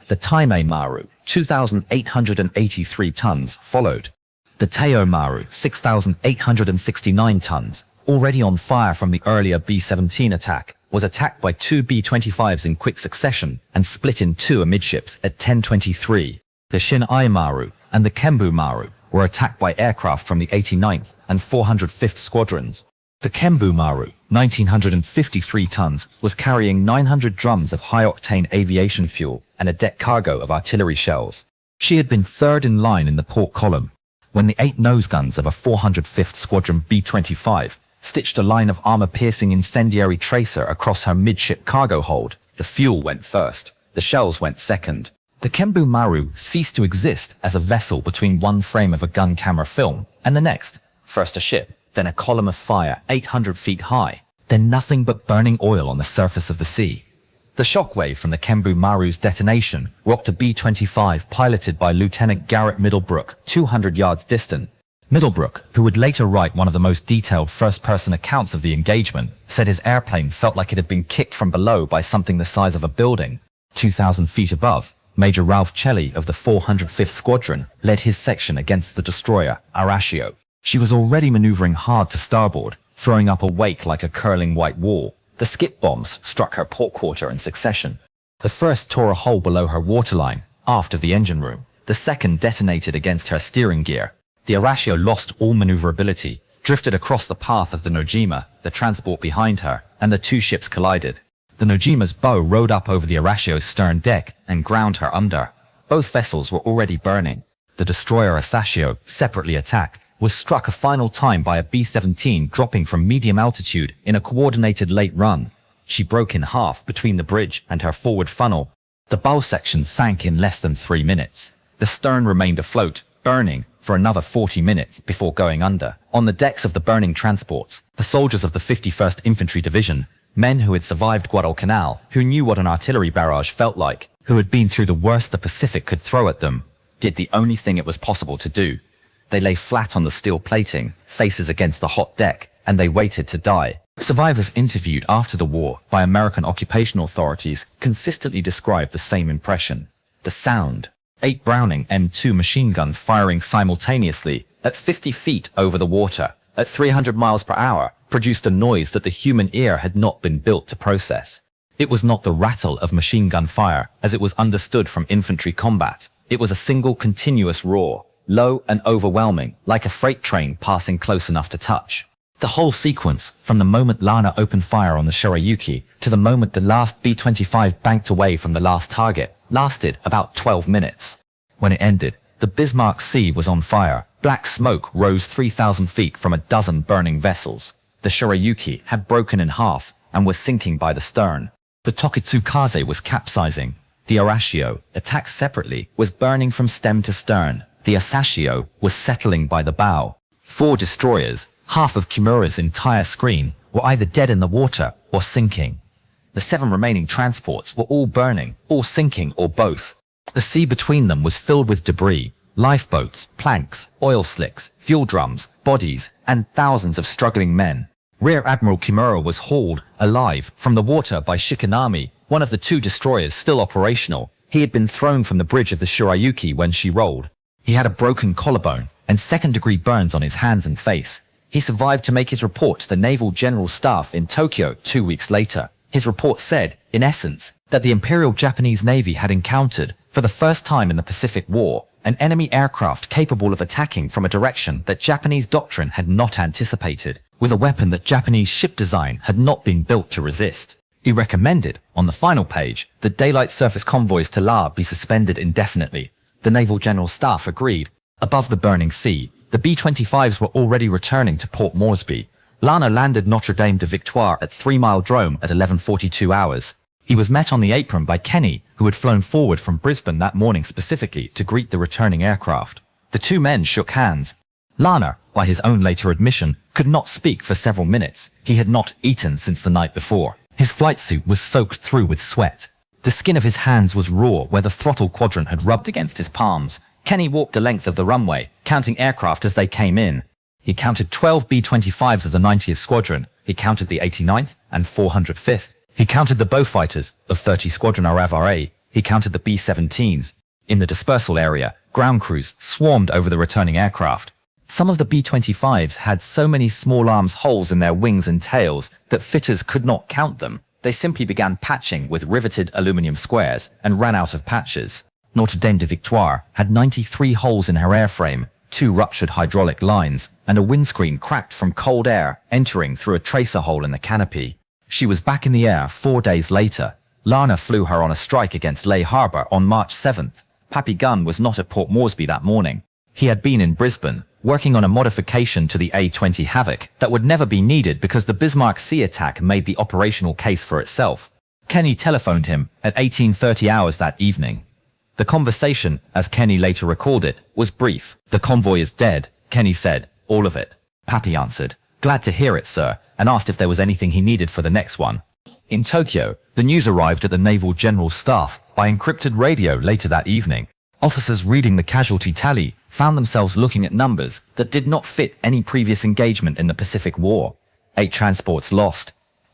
The Taime Maru, 2,883 tons, followed. The Teo Maru, 6,869 tons, already on fire from the earlier B-17 attack, was attacked by 2 B-25s in quick succession and split in 2 amidships at 10:23. The Shin-Ai Maru and the Kembu Maru were attacked by aircraft from the 89th and 405th Squadrons. The Kembu Maru, 1,953 tons, was carrying 900 drums of high-octane aviation fuel and a deck cargo of artillery shells. She had been third in line in the port column when the 8 nose guns of a 405th Squadron B-25 stitched a line of armor-piercing incendiary tracer across her midship cargo hold. The fuel went first. The shells went second. The Kembu Maru ceased to exist as a vessel between one frame of a gun camera film and the next. First a ship, then a column of fire 800 feet high, then nothing but burning oil on the surface of the sea. The shockwave from the Kembu Maru's detonation rocked a B-25 piloted by Lieutenant Garrett Middlebrook 200 yards distant. Middlebrook, who would later write one of the most detailed first-person accounts of the engagement, said his airplane felt like it had been kicked from below by something the size of a building. 2,000 feet above, Major Ralph Chelly of the 405th Squadron led his section against the destroyer Arashio. She was already maneuvering hard to starboard, throwing up a wake like a curling white wall. The skip bombs struck her port quarter in succession. The first tore a hole below her waterline, aft of the engine room. The second detonated against her steering gear. The Arashio lost all maneuverability, drifted across the path of the Nojima, the transport behind her, and the 2 ships collided. The Nojima's bow rode up over the Arashio's stern deck and ground her under. Both vessels were already burning. The destroyer Asashio, separately attacked, was struck a final time by a B-17 dropping from medium altitude in a coordinated late run. She broke in half between the bridge and her forward funnel. The bow section sank in less than 3 minutes. The stern remained afloat, burning, for another 40 minutes before going under. On the decks of the burning transports, the soldiers of the 51st Infantry Division, men who had survived Guadalcanal, who knew what an artillery barrage felt like, who had been through the worst the Pacific could throw at them, did the only thing it was possible to do. They lay flat on the steel plating, faces against the hot deck, and they waited to die. Survivors interviewed after the war by American occupation authorities consistently described the same impression. The sound. 8 Browning M2 machine guns firing simultaneously at 50 feet over the water at 300 miles per hour produced a noise that the human ear had not been built to process. It was not the rattle of machine gun fire as it was understood from infantry combat. It was a single continuous roar, low and overwhelming, like a freight train passing close enough to touch. The whole sequence, from the moment Lana opened fire on the Shirayuki to the moment the last B-25 banked away from the last target, lasted about 12 minutes. When it ended, the Bismarck Sea was on fire. Black smoke rose 3,000 feet from a dozen burning vessels. The Shirayuki had broken in half and was sinking by the stern. The Tokitsukaze was capsizing. The Arashio, attacked separately, was burning from stem to stern. The Asashio was settling by the bow. 4 destroyers, half of Kimura's entire screen, were either dead in the water or sinking. The 7 remaining transports were all burning, all sinking, or both. The sea between them was filled with debris, lifeboats, planks, oil slicks, fuel drums, bodies, and thousands of struggling men. Rear Admiral Kimura was hauled, alive, from the water by Shikanami, one of the 2 destroyers still operational. He had been thrown from the bridge of the Shirayuki when she rolled. He had a broken collarbone and second-degree burns on his hands and face. He survived to make his report to the Naval General Staff in Tokyo 2 weeks later. His report said, in essence, that the Imperial Japanese Navy had encountered, for the first time in the Pacific War, an enemy aircraft capable of attacking from a direction that Japanese doctrine had not anticipated, with a weapon that Japanese ship design had not been built to resist. He recommended, on the final page, that daylight surface convoys to La be suspended indefinitely. The Naval General Staff agreed. Above the burning sea, the B-25s were already returning to Port Moresby. Lana landed Notre Dame de Victoire at 3 Mile Drome at 11:42 hours. He was met on the apron by Kenney, who had flown forward from Brisbane that morning specifically to greet the returning aircraft. The 2 men shook hands. Lana, by his own later admission, could not speak for several minutes. He had not eaten since the night before. His flight suit was soaked through with sweat. The skin of his hands was raw where the throttle quadrant had rubbed against his palms. Kenney walked the length of the runway, counting aircraft as they came in. He counted 12 B-25s of the 90th Squadron. He counted the 89th and 405th. He counted the Beaufighters of 30 Squadron RFRA. He counted the B-17s. In the dispersal area, ground crews swarmed over the returning aircraft. Some of the B-25s had so many small arms holes in their wings and tails that fitters could not count them. They simply began patching with riveted aluminium squares and ran out of patches. Notre Dame de Victoire had 93 holes in her airframe, 2 ruptured hydraulic lines, and a windscreen cracked from cold air entering through a tracer hole in the canopy. She was back in the air 4 days later. Lana flew her on a strike against Ley Harbor on March 7th. Pappy Gunn was not at Port Moresby that morning. He had been in Brisbane, working on a modification to the A-20 Havoc that would never be needed because the Bismarck Sea attack made the operational case for itself. Kenney telephoned him at 18:30 hours that evening. The conversation, as Kenney later recalled it, was brief. "The convoy is dead," Kenney said. "All of it." Pappy answered, "Glad to hear it, sir," and asked if there was anything he needed for the next one. In Tokyo, the news arrived at the Naval General Staff by encrypted radio later that evening. Officers reading the casualty tally found themselves looking at numbers that did not fit any previous engagement in the Pacific War. 8 transports lost,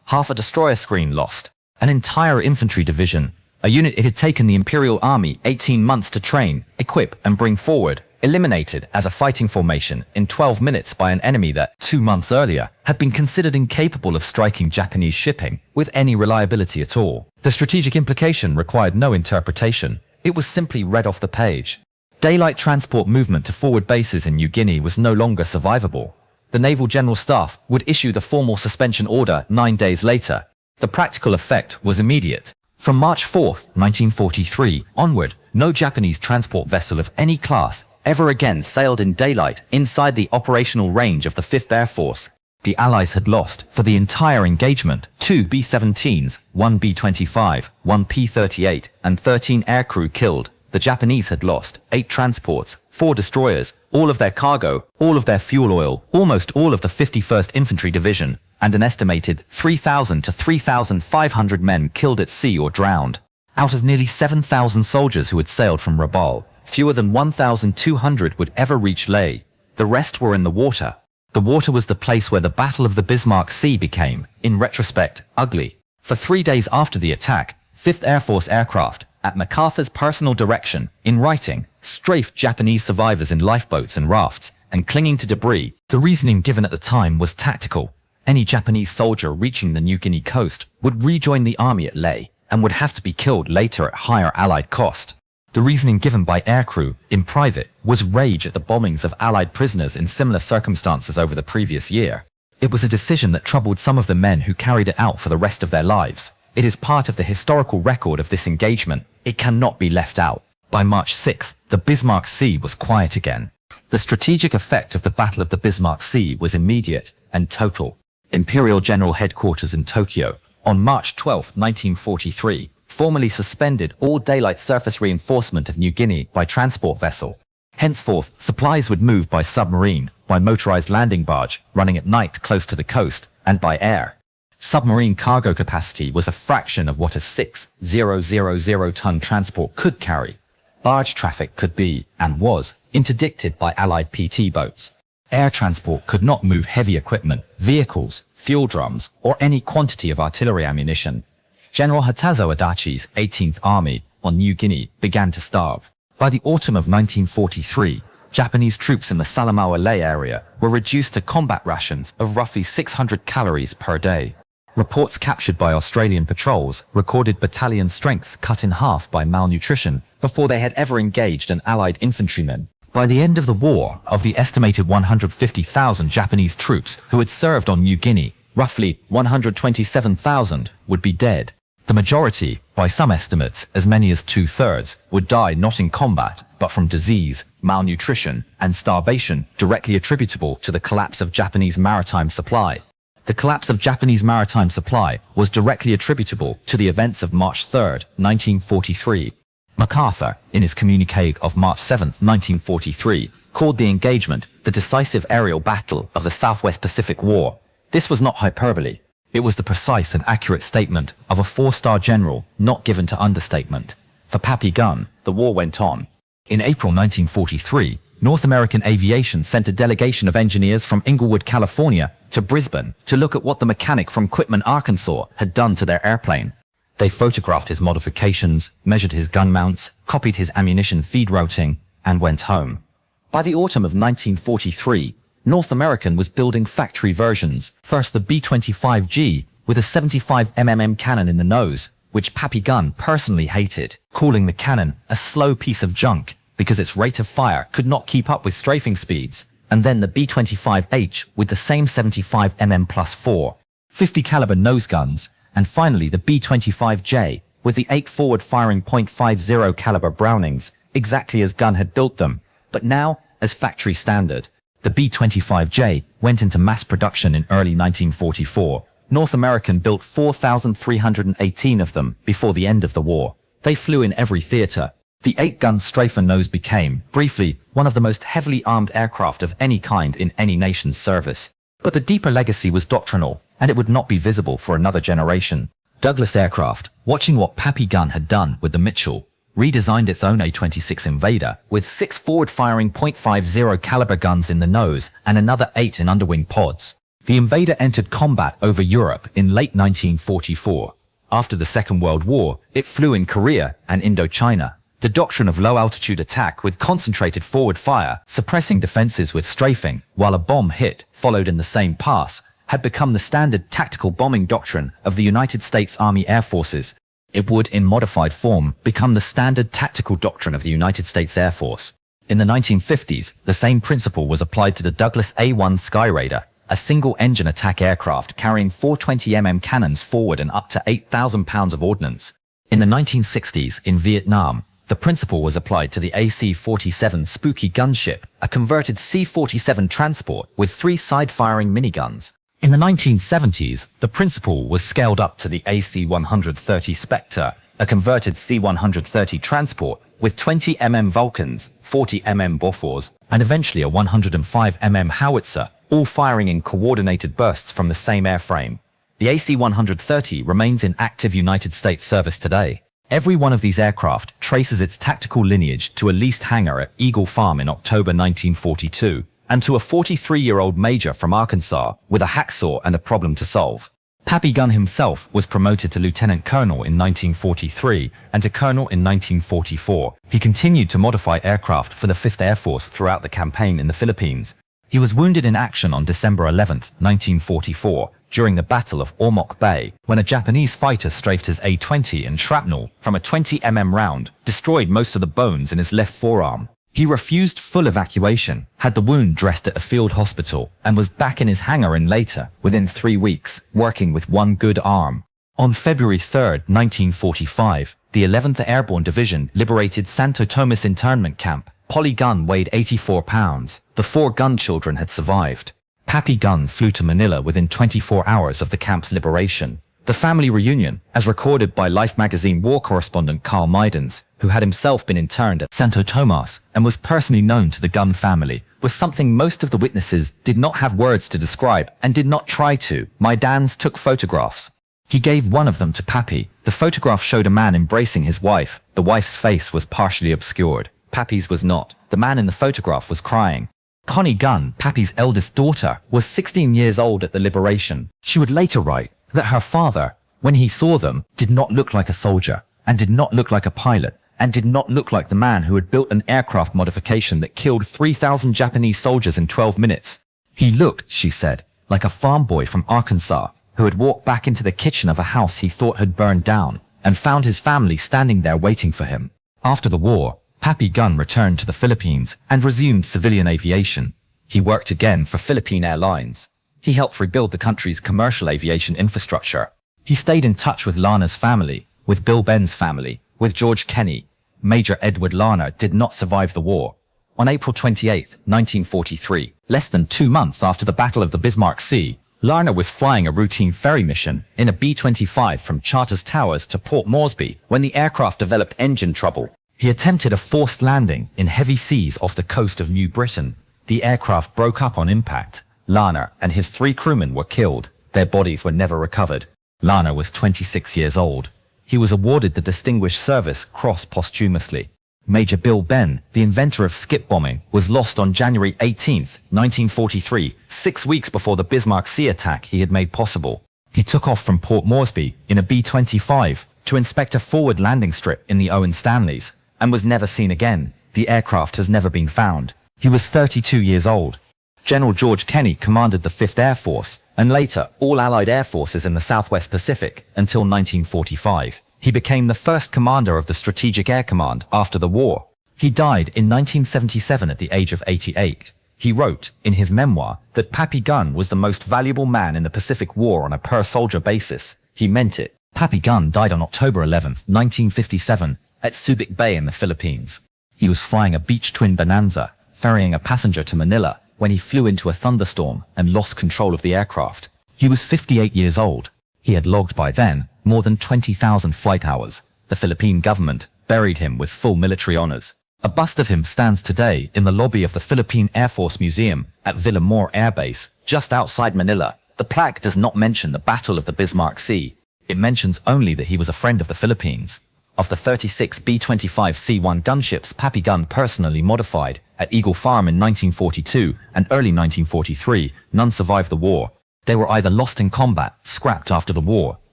half a destroyer screen lost, an entire infantry division, a unit it had taken the Imperial Army 18 months to train, equip, and bring forward, eliminated as a fighting formation in 12 minutes by an enemy that, 2 months earlier, had been considered incapable of striking Japanese shipping with any reliability at all. The strategic implication required no interpretation. It was simply read off the page. Daylight transport movement to forward bases in New Guinea was no longer survivable. The Naval General Staff would issue the formal suspension order 9 days later. The practical effect was immediate. From March 4, 1943 onward, no Japanese transport vessel of any class ever again sailed in daylight inside the operational range of the 5th Air Force. The Allies had lost, for the entire engagement, 2 B-17s, 1 B-25, 1 P-38, and 13 aircrew killed. The Japanese had lost 8 transports, 4 destroyers, all of their cargo, all of their fuel oil, almost all of the 51st Infantry Division, and an estimated 3,000 to 3,500 men killed at sea or drowned. Out of nearly 7,000 soldiers who had sailed from Rabaul, fewer than 1,200 would ever reach Ley. The rest were in the water. The water was the place where the Battle of the Bismarck Sea became, in retrospect, ugly. For 3 days after the attack, 5th Air Force aircraft, at MacArthur's personal direction, in writing, strafed Japanese survivors in lifeboats and rafts, and clinging to debris. The reasoning given at the time was tactical. Any Japanese soldier reaching the New Guinea coast would rejoin the army at Ley, and would have to be killed later at higher Allied cost. The reasoning given by aircrew, in private, was rage at the bombings of Allied prisoners in similar circumstances over the previous year. It was a decision that troubled some of the men who carried it out for the rest of their lives. It is part of the historical record of this engagement. It cannot be left out. By March 6th, the Bismarck Sea was quiet again. The strategic effect of the Battle of the Bismarck Sea was immediate and total. Imperial General Headquarters in Tokyo, on March 12, 1943, formally suspended all daylight surface reinforcement of New Guinea by transport vessel. Henceforth, supplies would move by submarine, by motorized landing barge, running at night close to the coast, and by air. Submarine cargo capacity was a fraction of what a 6,000-ton transport could carry. Barge traffic could be, and was, interdicted by Allied PT boats. Air transport could not move heavy equipment, vehicles, fuel drums, or any quantity of artillery ammunition. General Hatazo Adachi's 18th Army on New Guinea began to starve. By the autumn of 1943, Japanese troops in the Salamaua-Ley area were reduced to combat rations of roughly 600 calories per day. Reports captured by Australian patrols recorded battalion strengths cut in half by malnutrition before they had ever engaged an Allied infantryman. By the end of the war, of the estimated 150,000 Japanese troops who had served on New Guinea, roughly 127,000 would be dead. The majority, by some estimates as many as 2/3, would die not in combat, but from disease, malnutrition, and starvation directly attributable to the collapse of Japanese maritime supply. The collapse of Japanese maritime supply was directly attributable to the events of March 3, 1943. MacArthur, in his communique of March 7, 1943, called the engagement the decisive aerial battle of the Southwest Pacific War. This was not hyperbole. It was the precise and accurate statement of a 4-star general not given to understatement. For Pappy Gunn, the war went on. In April 1943, North American Aviation sent a delegation of engineers from Inglewood, California, to Brisbane to look at what the mechanic from Quitman, Arkansas, had done to their airplane. They photographed his modifications, measured his gun mounts, copied his ammunition feed routing, and went home. By the autumn of 1943, North American was building factory versions. First the B-25G, with a 75 mm cannon in the nose, which Pappy Gunn personally hated, calling the cannon a slow piece of junk because its rate of fire could not keep up with strafing speeds, and then the B-25H with the same 75 mm plus 4, 50 caliber nose guns, and finally the B-25J with the 8 forward-firing .50 caliber Brownings, exactly as Gunn had built them, but now as factory standard. The B-25J went into mass production in early 1944. North American built 4,318 of them before the end of the war. They flew in every theater. The 8-gun strafer nose became, briefly, one of the most heavily armed aircraft of any kind in any nation's service. But the deeper legacy was doctrinal, and it would not be visible for another generation. Douglas Aircraft, watching what Pappy Gunn had done with the Mitchell, redesigned its own A-26 Invader with 6 forward-firing .50 caliber guns in the nose and another 8 in underwing pods. The Invader entered combat over Europe in late 1944. After the Second World War, it flew in Korea and Indochina. The doctrine of low-altitude attack with concentrated forward fire, suppressing defenses with strafing, while a bomb hit, followed in the same pass, had become the standard tactical bombing doctrine of the United States Army Air Forces. It would, in modified form, become the standard tactical doctrine of the United States Air Force. In the 1950s, the same principle was applied to the Douglas A-1 Skyraider, a single-engine attack aircraft carrying 420 mm cannons forward and up to 8,000 pounds of ordnance. In the 1960s, in Vietnam, the principle was applied to the AC-47 Spooky gunship, a converted C-47 transport with 3 side-firing miniguns. In the 1970s, the principle was scaled up to the AC-130 Spectre, a converted C-130 transport with 20 mm Vulcans, 40 mm Bofors, and eventually a 105 mm howitzer, all firing in coordinated bursts from the same airframe. The AC-130 remains in active United States service today. Every one of these aircraft traces its tactical lineage to a leased hangar at Eagle Farm in October 1942, and to a 43-year-old major from Arkansas with a hacksaw and a problem to solve. Pappy Gunn himself was promoted to lieutenant colonel in 1943 and to colonel in 1944. He continued to modify aircraft for the 5th Air Force throughout the campaign in the Philippines. He was wounded in action on December 11, 1944, during the Battle of Ormoc Bay, when a Japanese fighter strafed his A-20 and shrapnel from a 20 mm round destroyed most of the bones in his left forearm. He refused full evacuation, had the wound dressed at a field hospital, and was back in his hangar in later, within 3 weeks, working with one good arm. On February 3, 1945, the 11th Airborne Division liberated Santo Tomas internment camp. Polly Gunn weighed 84 pounds. The 4 gun children had survived. Pappy Gunn flew to Manila within 24 hours of the camp's liberation. The family reunion, as recorded by Life magazine war correspondent Carl Maidens, who had himself been interned at Santo Tomas and was personally known to the Gunn family, was something most of the witnesses did not have words to describe and did not try to. Maidens took photographs. He gave one of them to Pappy. The photograph showed a man embracing his wife. The wife's face was partially obscured. Pappy's was not. The man in the photograph was crying. Connie Gunn, Pappy's eldest daughter, was 16 years old at the liberation. She would later write that her father, when he saw them, did not look like a soldier, and did not look like a pilot, and did not look like the man who had built an aircraft modification that killed 3,000 Japanese soldiers in 12 minutes. He looked, she said, like a farm boy from Arkansas, who had walked back into the kitchen of a house he thought had burned down, and found his family standing there waiting for him. After the war, Pappy Gunn returned to the Philippines and resumed civilian aviation. He worked again for Philippine Airlines. He helped rebuild the country's commercial aviation infrastructure. He stayed in touch with Larner's family, with Bill Ben's family, with George Kenney. Major Edward Larner did not survive the war. On April 28, 1943, less than 2 months after the Battle of the Bismarck Sea, Larner was flying a routine ferry mission in a B-25 from Charters Towers to Port Moresby when the aircraft developed engine trouble. He attempted a forced landing in heavy seas off the coast of New Britain. The aircraft broke up on impact. Larner and his 3 crewmen were killed. Their bodies were never recovered. Larner was 26 years old. He was awarded the Distinguished Service Cross posthumously. Major Bill Benn, the inventor of skip bombing, was lost on January 18, 1943, 6 weeks before the Bismarck Sea attack he had made possible. He took off from Port Moresby in a B-25 to inspect a forward landing strip in the Owen Stanleys, and was never seen again. The aircraft has never been found. He was 32 years old. General George Kenney commanded the 5th Air Force, and later all Allied air forces in the Southwest Pacific until 1945. He became the first commander of the Strategic Air Command after the war. He died in 1977 at the age of 88. He wrote in his memoir that Pappy Gunn was the most valuable man in the Pacific War on a per-soldier basis. He meant it. Pappy Gunn died on October 11, 1957, at Subic Bay in the Philippines. He was flying a Beech Twin Bonanza, ferrying a passenger to Manila, when he flew into a thunderstorm and lost control of the aircraft. He was 58 years old. He had logged by then more than 20,000 flight hours. The Philippine government buried him with full military honors. A bust of him stands today in the lobby of the Philippine Air Force Museum at Villamor Air Base, just outside Manila. The plaque does not mention the Battle of the Bismarck Sea. It mentions only that he was a friend of the Philippines. Of the 36 B-25 C-1 gunships Pappy Gunn personally modified at Eagle Farm in 1942 and early 1943, none survived the war. They were either lost in combat, scrapped after the war,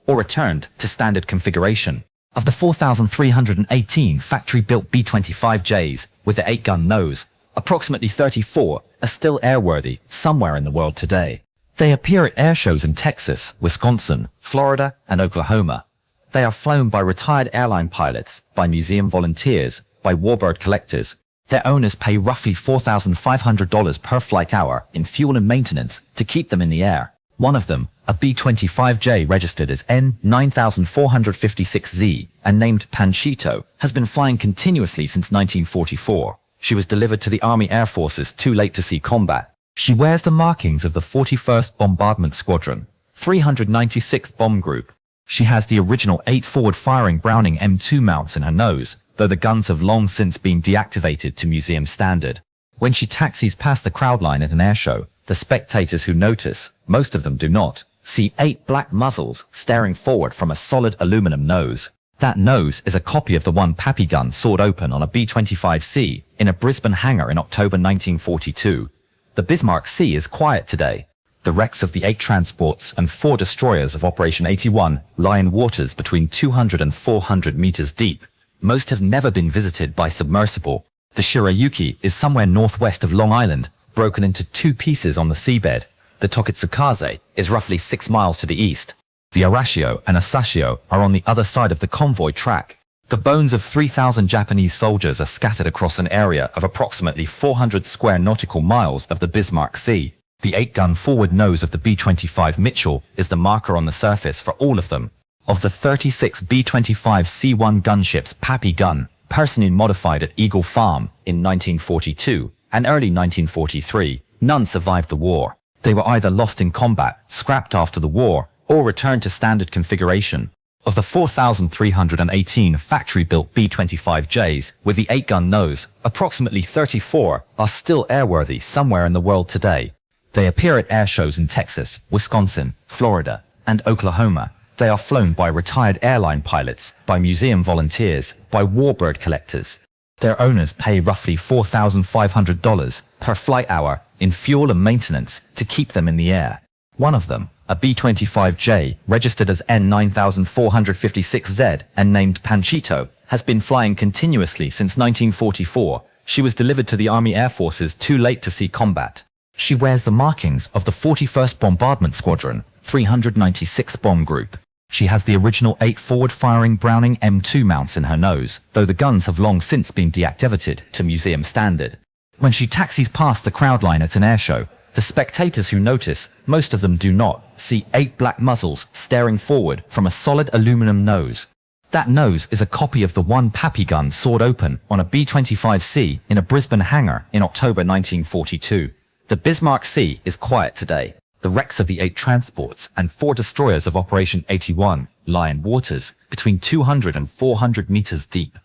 or returned to standard configuration. Of the 4,318 factory-built B-25Js with the 8-gun nose, approximately 34 are still airworthy somewhere in the world today. They appear at air shows in Texas, Wisconsin, Florida, and Oklahoma. They are flown by retired airline pilots, by museum volunteers, by warbird collectors. Their owners pay roughly $4,500 per flight hour in fuel and maintenance to keep them in the air. One of them, a B-25J registered as N9456Z and named Panchito, has been flying continuously since 1944. She was delivered to the Army Air Forces too late to see combat. She wears the markings of the 41st Bombardment Squadron, 396th Bomb Group. She has the original 8 forward-firing Browning M2 mounts in her nose, though the guns have long since been deactivated to museum standard. When she taxis past the crowd line at an airshow, the spectators who notice, most of them do not, see 8 black muzzles staring forward from a solid aluminum nose. That nose is a copy of the one Pappy Gunn sawed open on a B-25C in a Brisbane hangar in October 1942. The Bismarck Sea is quiet today. The wrecks of the 8 transports and 4 destroyers of Operation 81 lie in waters between 200 and 400 meters deep. Most have never been visited by submersible. The Shirayuki is somewhere northwest of Long Island, broken into 2 pieces on the seabed. The Tokitsukaze is roughly 6 miles to the east. The Arashio and Asashio are on the other side of the convoy track. The bones of 3,000 Japanese soldiers are scattered across an area of approximately 400 square nautical miles of the Bismarck Sea. The 8-gun forward nose of the B-25 Mitchell is the marker on the surface for all of them. Of the 36 B-25 C-1 gunships Pappy Gunn personally modified at Eagle Farm in 1942 and early 1943, none survived the war. They were either lost in combat, scrapped after the war, or returned to standard configuration. Of the 4,318 factory-built B-25Js with the 8-gun nose, approximately 34 are still airworthy somewhere in the world today. They appear at air shows in Texas, Wisconsin, Florida, and Oklahoma. They are flown by retired airline pilots, by museum volunteers, by warbird collectors. Their owners pay roughly $4,500 per flight hour in fuel and maintenance to keep them in the air. One of them, a B-25J registered as N9456Z and named Panchito, has been flying continuously since 1944. She was delivered to the Army Air Forces too late to see combat. She wears the markings of the 41st Bombardment Squadron, 396th Bomb Group. She has the original 8 forward-firing Browning M2 mounts in her nose, though the guns have long since been deactivated to museum standard. When she taxis past the crowd line at an airshow, the spectators who notice, most of them do not, see 8 black muzzles staring forward from a solid aluminum nose. That nose is a copy of the one Pappy Gunn sawed open on a B-25C in a Brisbane hangar in October 1942. The Bismarck Sea is quiet today. The wrecks of the 8 transports and 4 destroyers of Operation 81 lie in waters between 200 and 400 meters deep.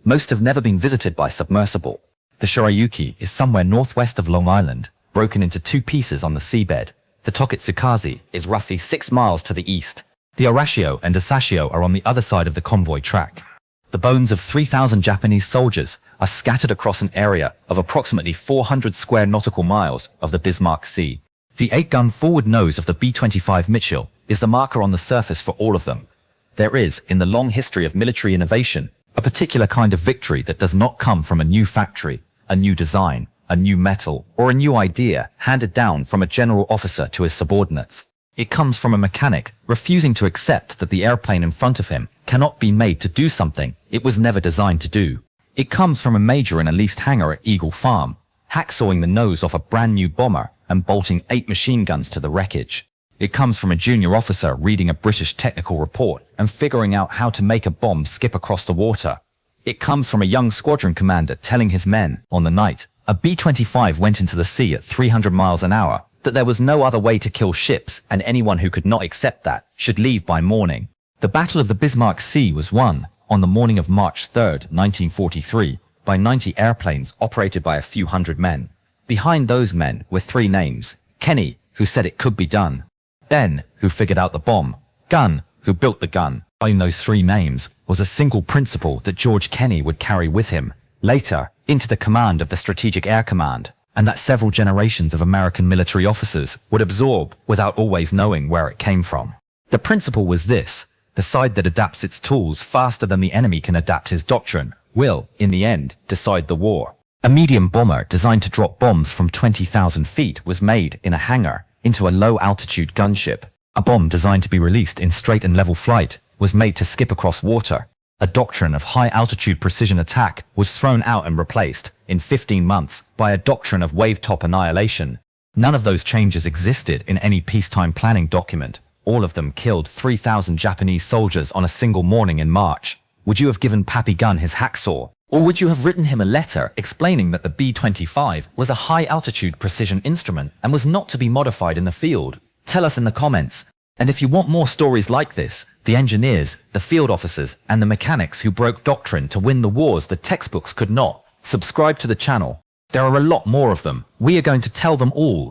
Most have never been visited by submersible. The Shirayuki is somewhere northwest of Long Island, broken into 2 pieces on the seabed. The Tokitsukaze is roughly 6 miles to the east. The Arashio and Asashio are on the other side of the convoy track. The bones of 3,000 Japanese soldiers are scattered across an area of approximately 400 square nautical miles of the Bismarck Sea. The 8-gun forward nose of the B-25 Mitchell is the marker on the surface for all of them. There is, in the long history of military innovation, a particular kind of victory that does not come from a new factory, a new design, a new metal, or a new idea handed down from a general officer to his subordinates. It comes from a mechanic refusing to accept that the airplane in front of him cannot be made to do something it was never designed to do. It comes from a major in a leased hangar at Eagle Farm, hacksawing the nose off a brand new bomber and bolting 8 machine guns to the wreckage. It comes from a junior officer reading a British technical report and figuring out how to make a bomb skip across the water. It comes from a young squadron commander telling his men, on the night a B-25 went into the sea at 300 miles an hour, that there was no other way to kill ships, and anyone who could not accept that should leave by morning. The Battle of the Bismarck Sea was won on the morning of March 3, 1943, by 90 airplanes operated by a few hundred men. Behind those men were 3 names: Kenney, who said it could be done; Ben, who figured out the bomb; Gunn, who built the gun. In those 3 names was a single principle that George Kenney would carry with him later into the command of the Strategic Air Command, and that several generations of American military officers would absorb without always knowing where it came from. The principle was this: the side that adapts its tools faster than the enemy can adapt his doctrine will, in the end, decide the war. A medium bomber designed to drop bombs from 20,000 feet was made in a hangar into a low-altitude gunship. A bomb designed to be released in straight and level flight was made to skip across water. A doctrine of high-altitude precision attack was thrown out and replaced, in 15 months, by a doctrine of wave-top annihilation. None of those changes existed in any peacetime planning document. All of them killed 3,000 Japanese soldiers on a single morning in March. Would you have given Pappy Gunn his hacksaw? Or would you have written him a letter explaining that the B-25 was a high-altitude precision instrument and was not to be modified in the field? Tell us in the comments. And if you want more stories like this, the engineers, the field officers, and the mechanics who broke doctrine to win the wars the textbooks could not, subscribe to the channel. There are a lot more of them. We are going to tell them all.